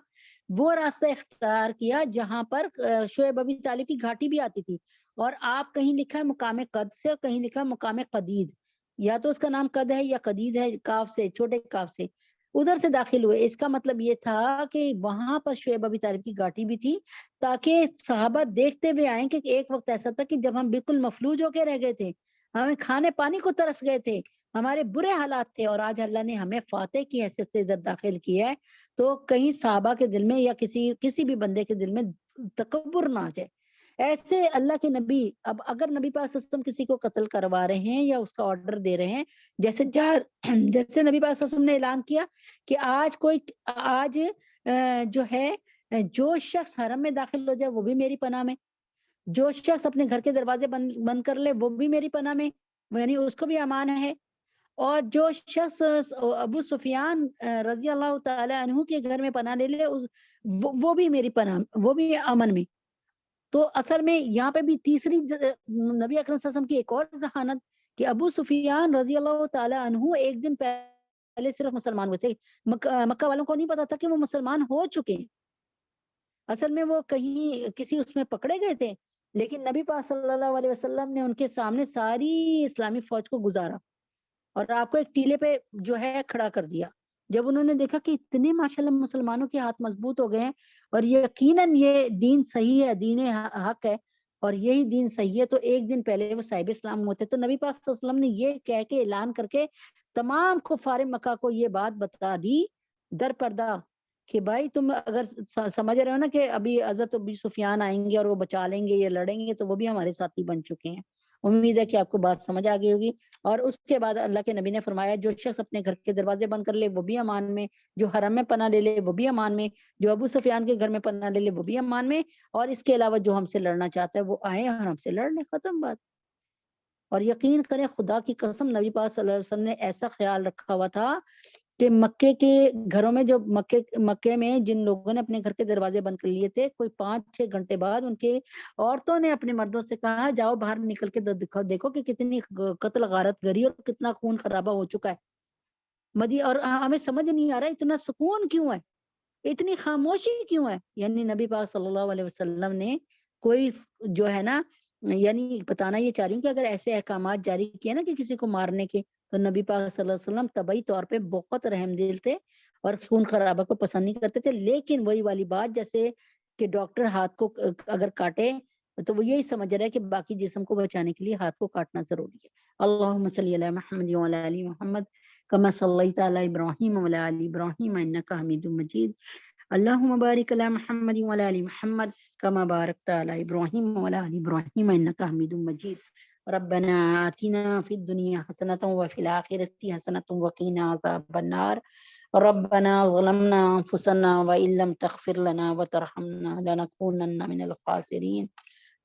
وہ راستہ اختیار کیا جہاں پر شعیب ابی طالب کی گھاٹی بھی آتی تھی. اور آپ کہیں لکھا ہے مقام قد سے اور کہیں لکھا ہے مقام قدید، یا تو اس کا نام قد ہے یا قدید ہے، کاف سے، چھوٹے کاف سے. ادھر سے داخل ہوئے. اس کا مطلب یہ تھا کہ وہاں پر شعیب ابی طالب کی گھاٹی بھی تھی، تاکہ صحابہ دیکھتے ہوئے آئیں کہ ایک وقت ایسا تھا کہ جب ہم بالکل مفلوج ہو کے رہ گئے تھے، ہمیں کھانے پانی کو ترس گئے تھے، ہمارے برے حالات تھے، اور آج اللہ نے ہمیں فاتح کی حیثیت سے ادھر داخل کیا ہے. تو کہیں صحابہ کے دل میں یا کسی بھی بندے کے دل میں تکبر نہ آ جائے. ایسے اللہ کے نبی، اب اگر نبی پاک صلی اللہ علیہ وسلم کسی کو قتل کروا رہے ہیں یا اس کا آرڈر دے رہے ہیں، جیسے جیسے نبی پاک صلی اللہ علیہ وسلم نے اعلان کیا کہ آج جو ہے جو شخص حرم میں داخل ہو جائے وہ بھی میری پناہ میں، جو شخص اپنے گھر کے دروازے بند کر لے وہ بھی میری پناہ میں، یعنی اس کو بھی امان ہے. اور جو شخص ابو سفیان رضی اللہ تعالی عنہ کے گھر میں پناہ لے لے وہ بھی میری پناہ، وہ بھی امن میں. تو اصل میں یہاں پہ بھی تیسری نبی اکرم صلی اللہ علیہ وسلم کی ایک اور ذہانت کہ ابو سفیان رضی اللہ تعالی عنہ ایک دن پہلے صرف مسلمان ہوئے تھے. مکہ والوں کو نہیں پتا تھا کہ وہ مسلمان ہو چکے ہیں. اصل میں وہ کہیں کسی اس میں پکڑے گئے تھے، لیکن نبی پاک صلی اللہ علیہ وسلم نے ان کے سامنے ساری اسلامی فوج کو گزارا اور آپ کو ایک ٹیلے پہ جو ہے کھڑا کر دیا. جب انہوں نے دیکھا کہ اتنے ماشاءاللہ مسلمانوں کے ہاتھ مضبوط ہو گئے ہیں اور یقیناً یہ دین صحیح ہے، دین حق ہے اور یہی دین صحیح ہے، تو ایک دن پہلے وہ صاحب اسلام ہوتے. تو نبی پاک صلی اللہ علیہ وسلم نے یہ کہہ کے اعلان کر کے تمام کفار مکہ کو یہ بات بتا دی در پردہ کہ بھائی تم اگر سمجھ رہے ہو نا کہ ابھی حضرت ابو سفیان آئیں گے اور وہ بچا لیں گے یا لڑیں گے، تو وہ بھی ہمارے ساتھی بن چکے ہیں. امید ہے کہ آپ کو بات سمجھ آ گئی ہوگی۔ اور اس کے بعد اللہ کے نبی نے فرمایا جو شخص اپنے گھر کے دروازے بند کر لے وہ بھی امان میں، جو حرم میں پناہ لے لے وہ بھی امان میں، جو ابو سفیان کے گھر میں پناہ لے لے وہ بھی امان میں، اور اس کے علاوہ جو ہم سے لڑنا چاہتا ہے وہ آئے اور ہم سے لڑ لے، ختم بات۔ اور یقین کریں خدا کی قسم نبی پاک صلی اللہ علیہ وسلم نے ایسا خیال رکھا ہوا تھا کہ مکے کے گھروں میں، جو مکے میں جن لوگوں نے اپنے گھر کے دروازے بند کر لیے تھے، کوئی 5-6 گھنٹے بعد ان کے عورتوں نے اپنے مردوں سے کہا جاؤ باہر نکل کے دیکھو کہ کتنی قتل غارت گری اور کتنا خون خرابہ ہو چکا ہے اور ہمیں سمجھ نہیں آ رہا اتنا سکون کیوں ہے، اتنی خاموشی کیوں ہے۔ یعنی نبی پاک صلی اللہ علیہ وسلم نے کوئی جو ہے نا، یعنی بتانا یہ چاہ رہی ہوں کہ اگر ایسے احکامات جاری کیے نا کہ کسی کو مارنے کے، تو نبی پاک صلی اللہ علیہ وسلم طبعی طور پہ بہت رحم دل تھے اور خون خرابہ کو پسند نہیں کرتے تھے۔ لیکن وہی والی بات جیسے کہ ڈاکٹر ہاتھ کو اگر کاٹے تو وہ یہی سمجھ رہا ہے کہ باقی جسم کو بچانے کے لیے ہاتھ کو کاٹنا ضروری ہے۔ اللہم صلی علی محمد وعلی آل محمد کما صلیت علی ابراہیم وعلی آل ابراہیم انک حمید مجید۔ اللہم بارک علی محمد وعلی آل محمد کما بارکت علی ابراہیم وعلی آل ابراہیم انک حمید مجید۔ ربنا آتنا فی الدنیا حسنۃ وفی الآخرۃ حسنۃ وقنا عذاب النار۔ ربنا ظلمنا انفسنا وان لم تغفر لنا وترحمنا لنکونن من الخاسرین۔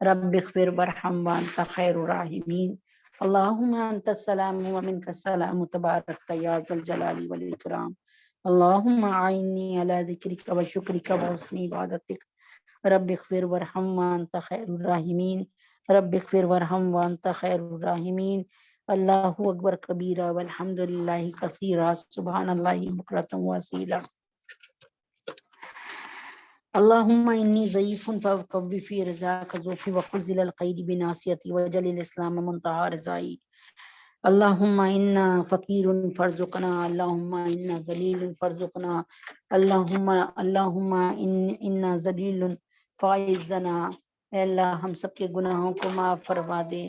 رب اغفر وارحم وانت خیر الراحمین۔ اللہم انت السلام ومنک السلام تبارکت یا ذا الجلال والاکرام۔ اللہم اعنی علی ذکرک وشکرک وحسن عبادتک۔ رب اغفر وارحم وانت خیر الراحمین۔ رب اغفر وارحم وانت خیر الراحمین۔ اللہ اکبر کبیرہ والحمد للہ کثیرہ سبحان اللہ بکرۃ واصیلا۔ اللہم انی ضعیف فقوی فی رضاک ضعفی وخذل القید بناصیتی وجل الاسلام منتہا رضائی۔ اللہم انا فقیر فرزقنا، اللہم انا ذلیل فرزقنا، اللہم انا ذلیل فاعزنا۔ اے اللہ ہم سب کے گناہوں کو معاف فرما دے،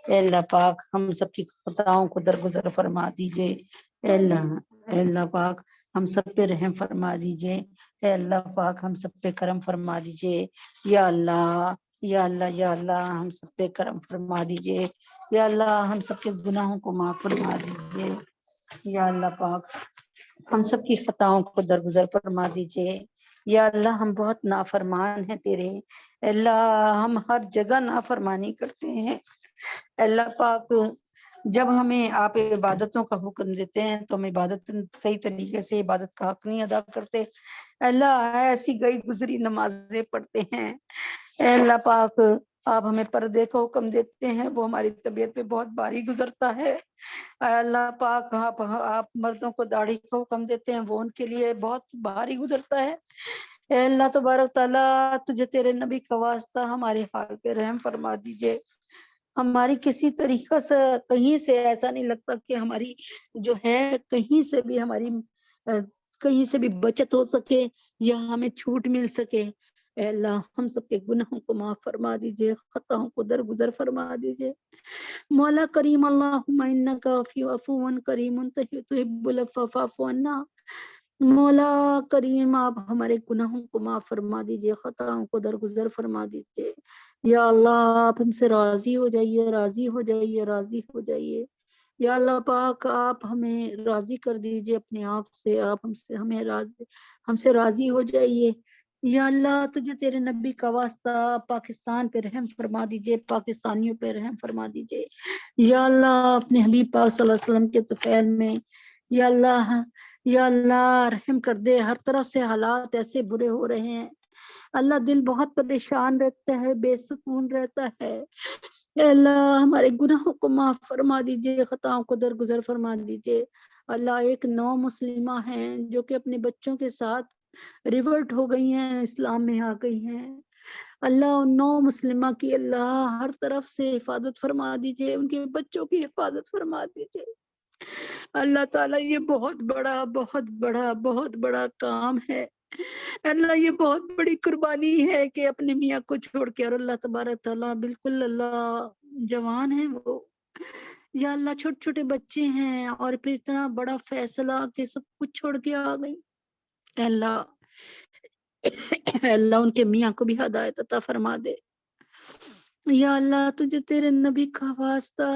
اے اللہ پاک ہم سب کی خطاؤں کو درگزر فرما دیجئے، اے اللہ پاک ہم سب پہ رحم فرما دیجئے، اے اللہ پاک ہم سب پہ کرم فرما دیجئے۔ یا اللہ یا اللہ یا اللہ ہم سب پہ کرم فرما دیجئے، یا اللہ ہم سب کے گناہوں کو معاف فرما دیجئے، یا اللہ پاک ہم سب کی خطاؤں کو درگزر فرما دیجئے۔ یا اللہ ہم بہت نافرمان ہیں تیرے، اے اللہ ہم ہر جگہ نافرمانی کرتے ہیں، اے اللہ پاک جب ہمیں آپ عبادتوں کا حکم دیتے ہیں تو ہم عبادت صحیح طریقے سے عبادت کا حق نہیں ادا کرتے، اے اللہ ایسی گئی گزری نمازیں پڑھتے ہیں، اے اللہ پاک آپ ہمیں پردے کا حکم دیتے ہیں وہ ہماری طبیعت پہ بہت بھاری گزرتا ہے، اے اللہ پاک آپ مردوں کو داڑھی کا حکم دیتے ہیں وہ ان کے لیے بہت بھاری گزرتا ہے، اے اللہ تبارک تعالیٰ تجھے تیرے نبی کا واسطہ ہمارے حال پہ رحم فرما دیجئے۔ ہماری کسی طریقہ سے کہیں سے ایسا نہیں لگتا کہ ہماری جو ہے کہیں سے بھی ہماری کہیں سے بھی بچت ہو سکے یا ہمیں چھوٹ مل سکے، اے اللہ ہم سب کے گناہوں کو معاف فرما دیجئے، خطاؤں کو درگزر فرما دیجئے۔ مولا کریم اللہم انک عفو کریم تحب العفو فاعف عنا۔ مولا کریم آپ ہمارے گناہوں کو معاف فرما دیجئے، خطاؤں کو درگزر فرما دیجئے۔ یا اللہ آپ ہم سے راضی ہو جائیے، راضی ہو جائیے، راضی ہو جائیے۔ یا اللہ پاک آپ ہمیں راضی کر دیجئے اپنے آپ سے، آپ ہم سے راضی ہو جائیے۔ یا اللہ تجھے تیرے نبی کا واسطہ پاکستان پہ رحم فرما دیجئے، پاکستانیوں پہ رحم فرما دیجئے۔ یا اللہ اپنے حبیب پاک صلی اللہ علیہ وسلم کے طفیل میں یا اللہ رحم کر دے، ہر طرف سے حالات ایسے برے ہو رہے ہیں، اللہ دل بہت پریشان رہتا ہے، بے سکون رہتا ہے، اے اللہ ہمارے گناہوں کو معاف فرما دیجئے، خطاؤں کو درگزر فرما دیجئے۔ اللہ ایک نو مسلمہ ہیں جو کہ اپنے بچوں کے ساتھ ریورٹ ہو گئی ہیں، اسلام میں آ گئی ہیں، اللہ ان نو مسلمہ کی اللہ ہر طرف سے حفاظت فرما دیجئے، ان کے بچوں کی حفاظت فرما دیجئے۔ اللہ تعالیٰ یہ بہت بڑا بہت بڑا بہت بڑا کام ہے، اللہ یہ بہت بڑی قربانی ہے کہ اپنے میاں کو چھوڑ کے، اور اللہ تبارک تعالیٰ بالکل اللہ جوان ہیں وہ، یا اللہ چھوٹے چھوٹے بچے ہیں اور پھر اتنا بڑا فیصلہ کہ سب کچھ چھوڑ کے آ گئی، اے اللہ اے اللہ ان کے میاں کو بھی ہدایت عطا فرما دے، یا اللہ تجھے تیرے نبی کا واسطہ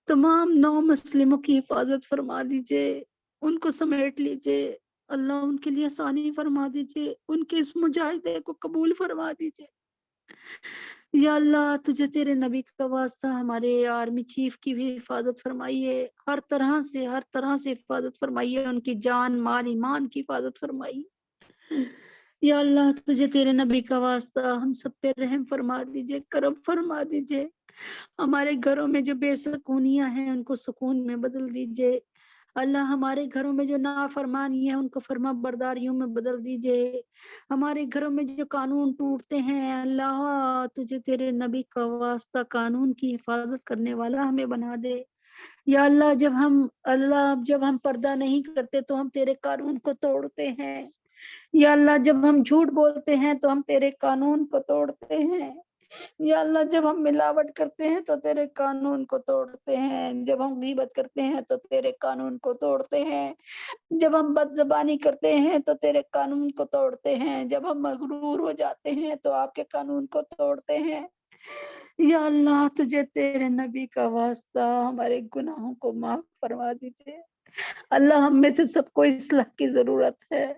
تمام 9 مسلموں کی حفاظت فرما دیجئے، ان کو سمیٹ لیجئے، اللہ ان کے لیے آسانی فرما دیجئے، ان کے اس مجاہدے کو قبول فرما دیجئے۔ یا اللہ تجھے تیرے نبی کا واسطہ ہمارے آرمی چیف کی بھی حفاظت فرمائیے، ہر طرح سے حفاظت فرمائیے، ان کی جان مال ایمان کی حفاظت فرمائیے۔ یا اللہ تجھے تیرے نبی کا واسطہ ہم سب پہ رحم فرما دیجئے، کرم فرما دیجئے، ہمارے گھروں میں جو بے سکونیاں ہیں ان کو سکون میں بدل دیجئے، اللہ ہمارے گھروں میں جو نافرمانی ہے ان کو فرما برداریوں میں بدل دیجئے، ہمارے گھروں میں جو قانون ٹوٹتے ہیں اللہ تجھے تیرے نبی کا واسطہ قانون کی حفاظت کرنے والا ہمیں بنا دے۔ یا اللہ جب ہم پردہ نہیں کرتے تو ہم تیرے قانون کو توڑتے ہیں، یا اللہ جب ہم جھوٹ بولتے ہیں تو ہم تیرے قانون کو توڑتے ہیں، یا اللہ جب ہم ملاوٹ کرتے ہیں تو تیرے قانون کو توڑتے ہیں، جب ہم غیبت کرتے ہیں تو تیرے قانون کو توڑتے ہیں، جب ہم بد زبانی کرتے ہیں تو تیرے قانون کو توڑتے ہیں، جب ہم مغرور ہو جاتے ہیں تو آپ کے قانون کو توڑتے ہیں۔ یا اللہ تجھے تیرے نبی کا واسطہ ہمارے گناہوں کو معاف فرما دیجئے، اللہ ہم میں سے سب کو اصلاح کی ضرورت ہے،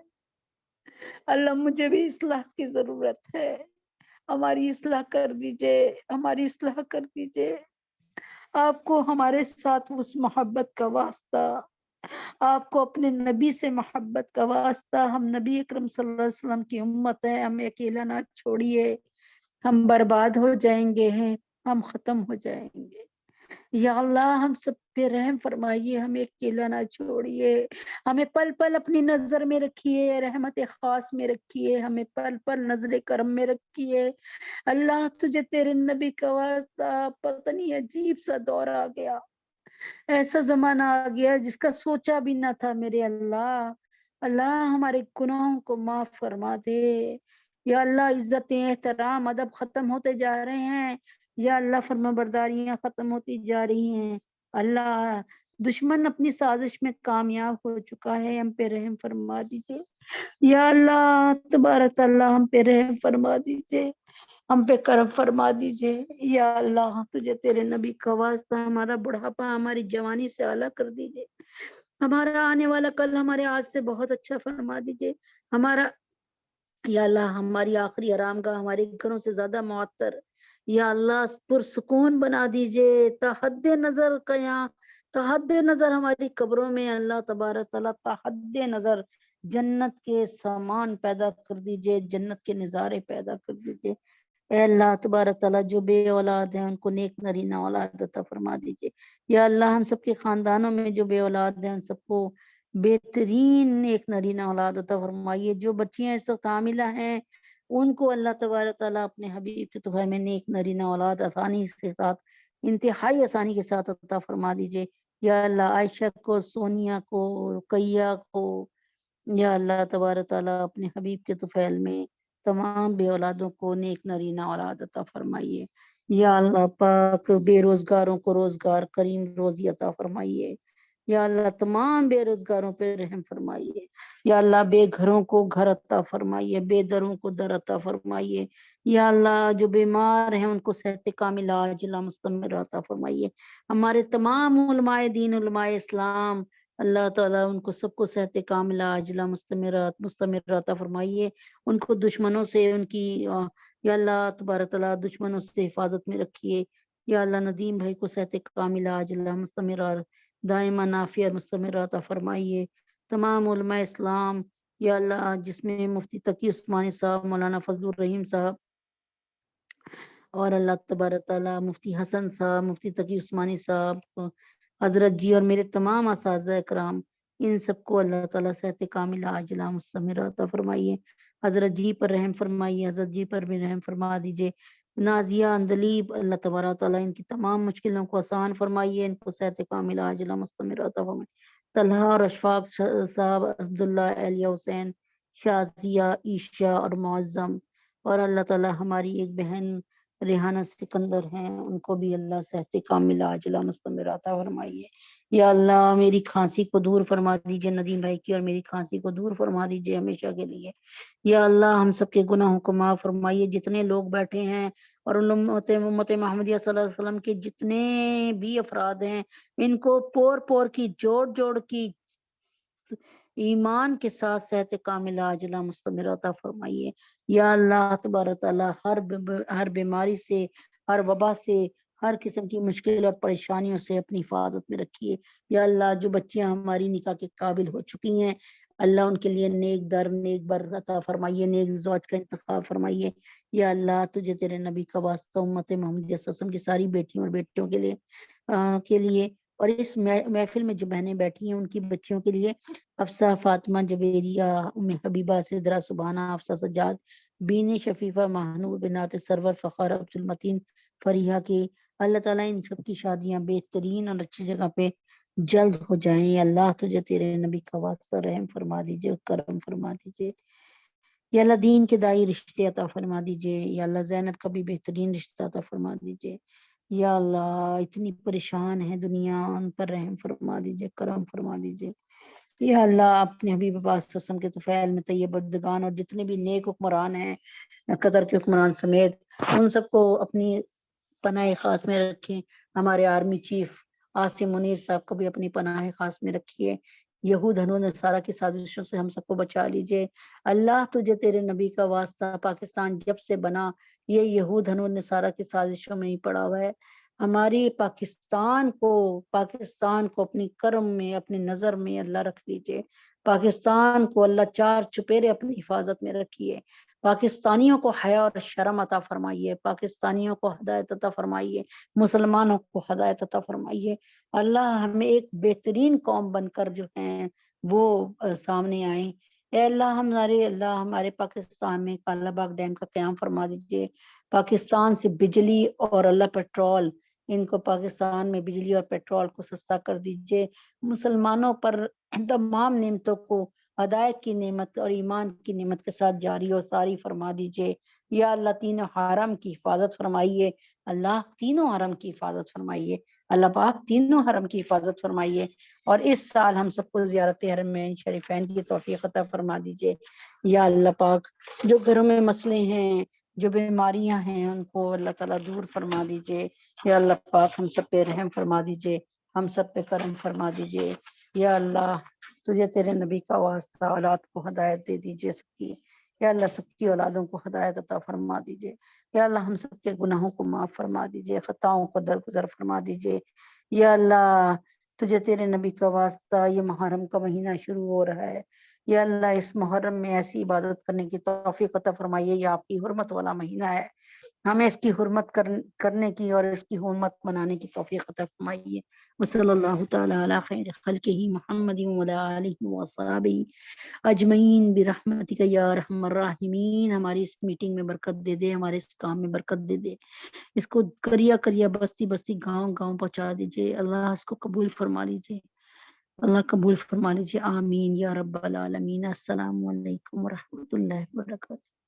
اللہ مجھے بھی اصلاح کی ضرورت ہے، ہماری اصلاح کر دیجئے، آپ کو ہمارے ساتھ اس محبت کا واسطہ، آپ کو اپنے نبی سے محبت کا واسطہ، ہم نبی اکرم صلی اللہ علیہ وسلم کی امت ہے، ہمیں اکیلا نہ چھوڑیے، ہم برباد ہو جائیں گے، ہم ختم ہو جائیں گے۔ یا اللہ ہم سب پہ رحم فرمائیے، ہمیں اکیلا نہ چھوڑیے، ہمیں پل پل اپنی نظر میں رکھیے، رحمت خاص میں رکھیے، ہمیں پل پل نظر کرم میں رکھیے۔ اللہ تجھے تیرے نبی کا واسطہ پتہ نہیں عجیب سا دور آ گیا، ایسا زمانہ آ گیا جس کا سوچا بھی نہ تھا میرے اللہ، اللہ ہمارے گناہوں کو معاف فرما دے۔ یا اللہ عزتیں احترام ادب ختم ہوتے جا رہے ہیں، یا اللہ فرما برداریاں ختم ہوتی جا رہی ہیں، اللہ دشمن اپنی سازش میں کامیاب ہو چکا ہے، ہم پہ رحم فرما دیجئے۔ یا اللہ تبارک اللہ ہم پہ رحم فرما دیجئے، ہم پہ کرم فرما دیجئے۔ یا اللہ تجھے تیرے نبی کا واسطہ ہمارا بڑھاپا ہماری جوانی سے اعلیٰ کر دیجئے، ہمارا آنے والا کل ہمارے آج سے بہت اچھا فرما دیجئے، ہمارا یا اللہ ہماری آخری آرام گاہ ہمارے گھروں سے زیادہ معطر، یا اللہ پرسکون بنا دیجئے، تحد نظر ہماری قبروں میں اللہ تبارک تعالیٰ تحد نظر جنت کے سامان پیدا کر دیجئے، جنت کے نظارے پیدا کر دیجئے۔ اے اللہ تبارک تعالیٰ جو بے اولاد ہیں ان کو نیک نرینہ اولاد عطا فرما دیجئے، یا اللہ ہم سب کے خاندانوں میں جو بے اولاد ہیں ان سب کو بہترین نیک نرینہ اولاد عطا فرمائیے، جو بچیاں اس وقت حاملہ ہیں ان کو اللہ تبارک تعالیٰ اپنے حبیب کے طفیل میں نیک نرینہ اولاد آسانی کے ساتھ، انتہائی آسانی کے ساتھ عطا فرما دیجئے۔ یا اللہ عائشہ کو، سونیا کو، رقیہ کو، یا اللہ تبارک تعالیٰ اپنے حبیب کے طفیل میں تمام بے اولادوں کو نیک نرینہ اولاد عطا فرمائیے۔ یا اللہ پاک بے روزگاروں کو روزگار کریم روزی عطا فرمائیے، یا اللہ تمام بے روزگاروں پہ رحم فرمائیے، یا اللہ بے گھروں کو گھر عطا فرمائیے، بے دروں کو در عطا فرمائیے، یا اللہ جو بیمار ہیں ان کو صحت کاملہ عاجلہ مستمر عطا فرمائیے، ہمارے تمام علماء دین علماء اسلام اللہ تعالیٰ ان کو سب کو صحت کاملہ عاجلہ مستمر عطا فرمائیے، ان کو دشمنوں سے ان کی یا اللہ تبارک تعالیٰ دشمنوں سے حفاظت میں رکھیے، یا اللہ ندیم بھائی کو صحت کاملہ عاجلہ مستمر دائمہ نافیہ مستمر عطا فرمائیے، تمام علماء اسلام یا اللہ جس میں مفتی تقی عثمانی صاحب، مولانا فضل الرحیم صاحب اور اللہ تبارک تعالیٰ مفتی حسن صاحب، مفتی تقی عثمانی صاحب، حضرت جی اور میرے تمام اساتذہ کرام، ان سب کو اللہ تعالیٰ صحت کاملہ عاجلہ مستمر عطا فرمائیے، حضرت جی پر رحم فرمائیے، حضرت جی پر بھی رحم فرما دیجئے، نازیہ اندلیب اللہ تبارک تعالیٰ ان کی تمام مشکلوں کو آسان فرمائیے، ان کو صحت کاملہ عاجلہ مستمر عطا فرمائیے، طلحہ اور اشفاق صاحب، عبداللہ، اہلیہ حسین، شازیہ، عیشہ اور معظم، اور اللہ تعالیٰ ہماری ایک بہن ریحانہ سکندر ہیں، ان کو بھی اللہ صحت کاملہ عاجلہ مستمر عطا فرمائیے۔ یا اللہ میری کھانسی کو دور فرما دیجئے، ندیم بھائی کی اور میری کھانسی کو دور فرما دیجئے ہمیشہ کے لیے۔ یا اللہ ہم سب کے گناہوں کو معاف فرمائیے، جتنے لوگ بیٹھے ہیں اور امت محمدیہ صلی اللہ علیہ وسلم کے جتنے بھی افراد ہیں، ان کو پور پور کی جوڑ جوڑ کی ایمان کے ساتھ صحت کاملہ عاجلہ مستمر عطا فرمائیے۔ یا اللہ تبارک تعالیٰ ہر بیماری سے، ہر وبا سے، ہر قسم کی مشکل اور پریشانیوں سے اپنی حفاظت میں رکھیے۔ یا اللہ جو بچیاں ہماری نکاح کے قابل ہو چکی ہیں، اللہ ان کے لیے نیک در نیک بر عطا فرمائیے، نیک زوج کا انتخاب فرمائیے۔ یا اللہ تجھے تیرے نبی کا واسطہ امت محمدیہ صلی اللہ علیہ وسلم کی ساری بیٹیوں اور بیٹوں کے لیے اور اس محفل میں جو بہنیں بیٹھی ہیں ان کی بچیوں کے لیے، افسا، فاطمہ، جبیریہ، ام حبیبہ، سدرہ، سبحانہ، افسا، سجاد، بینی، شفیفہ، مہنور، بنات سرور، فخر، عبد المتین، فریحہ کی اللہ تعالیٰ ان سب کی شادیاں بہترین اور اچھی جگہ پہ جلد ہو جائیں۔ اللہ تجھے تیرے نبی کا واسطہ رحم فرما دیجئے، کرم فرما دیجئے۔ یا اللہ دین کے دائی رشتے عطا فرما دیجئے۔ یا اللہ زینب کا بھی بہترین رشتہ عطا فرما دیجئے۔ یا اللہ اتنی پریشان ہے دنیا، ان پر رحم فرما دیجئے، کرم فرما دیجئے۔ یا اللہ اپنے حبیب پاک صلی اللہ علیہ وسلم کے طفیل میں طیب بردگان اور جتنے بھی نیک حکمران ہیں قطر کے حکمران سمیت، ان سب کو اپنی پناہ خاص میں رکھیں۔ ہمارے آرمی چیف عاصم منیر صاحب کو بھی اپنی پناہ خاص میں رکھیے۔ یہود ہنو نصارہ کی سازشوں سے ہم سب کو بچا لیجئے۔ اللہ تجھے تیرے نبی کا واسطہ پاکستان جب سے بنا یہ یہود ہنو نصارہ کی سازشوں میں ہی پڑا ہوا ہے۔ ہماری پاکستان کو اپنی کرم میں، اپنی نظر میں اللہ رکھ لیجئے۔ پاکستان کو اللہ چار چپیرے اپنی حفاظت میں رکھیے۔ پاکستانیوں کو حیا اور شرم عطا فرمائیے، پاکستانیوں کو ہدایت عطا فرمائیے، مسلمانوں کو ہدایت عطا فرمائیے۔ اللہ ہمیں ایک بہترین قوم بن کر جو ہیں وہ سامنے آئیں۔ اے اللہ ہمارے پاکستان میں کالا باغ ڈیم کا قیام فرما دیجئے۔ پاکستان سے بجلی اور اللہ پیٹرول، ان کو پاکستان میں بجلی اور پیٹرول کو سستا کر دیجئے۔ مسلمانوں پر تمام نعمتوں کو ہدایت کی نعمت اور ایمان کی نعمت کے ساتھ جاری اور ساری فرما دیجئے۔ یا اللہ تینوں حرم کی حفاظت فرمائیے، اللہ تینوں حرم کی حفاظت فرمائیے، اللہ پاک تینوں حرم کی حفاظت فرمائیے۔ اور اس سال ہم سب کو زیارت حرمین شریفین کی توفیق عطا فرما دیجئے۔ یا اللہ پاک جو گھروں میں مسئلے ہیں، جو بیماریاں ہیں، ان کو اللہ تعالیٰ دور فرما دیجئے۔ یا اللہ پاک ہم سب پہ رحم فرما دیجئے، ہم سب پہ کرم فرما دیجئے۔ یا اللہ تجھے تیرے نبی کا واسطہ اولاد کو ہدایت دے دیجئے سب کی۔ یا اللہ سب کی اولادوں کو ہدایت عطا فرما دیجئے۔ یا اللہ ہم سب کے گناہوں کو معاف فرما دیجئے، خطاؤں کو درگزر فرما دیجئے۔ یا اللہ تجھے تیرے نبی کا واسطہ یہ محرم کا مہینہ شروع ہو رہا ہے، یا اللہ اس محرم میں ایسی عبادت کرنے کی توفیق عطا فرمائیے، یہ آپ کی حرمت والا مہینہ ہے، ہمیں اس کی حرمت کرنے کی اور اس کی حرمت منانے کی توفیق عطا فرمائیے۔ وصلی اللہ تعالی علی خیر خلقہ محمد وعلی آلہ وصحبہ اجمعین برحمتک یا ارحم الراحمین۔ ہماری اس میٹنگ میں برکت دے دے، ہمارے اس کام میں برکت دے دے، اس کو کریا بستی بستی گاؤں گاؤں پہنچا دیجئے۔ اللہ اس کو قبول فرما لیجئے، اللہ قبول فرما لیجئے، آمین یا رب العالمین۔ السلام علیکم ورحمۃ اللہ وبرکاتہ۔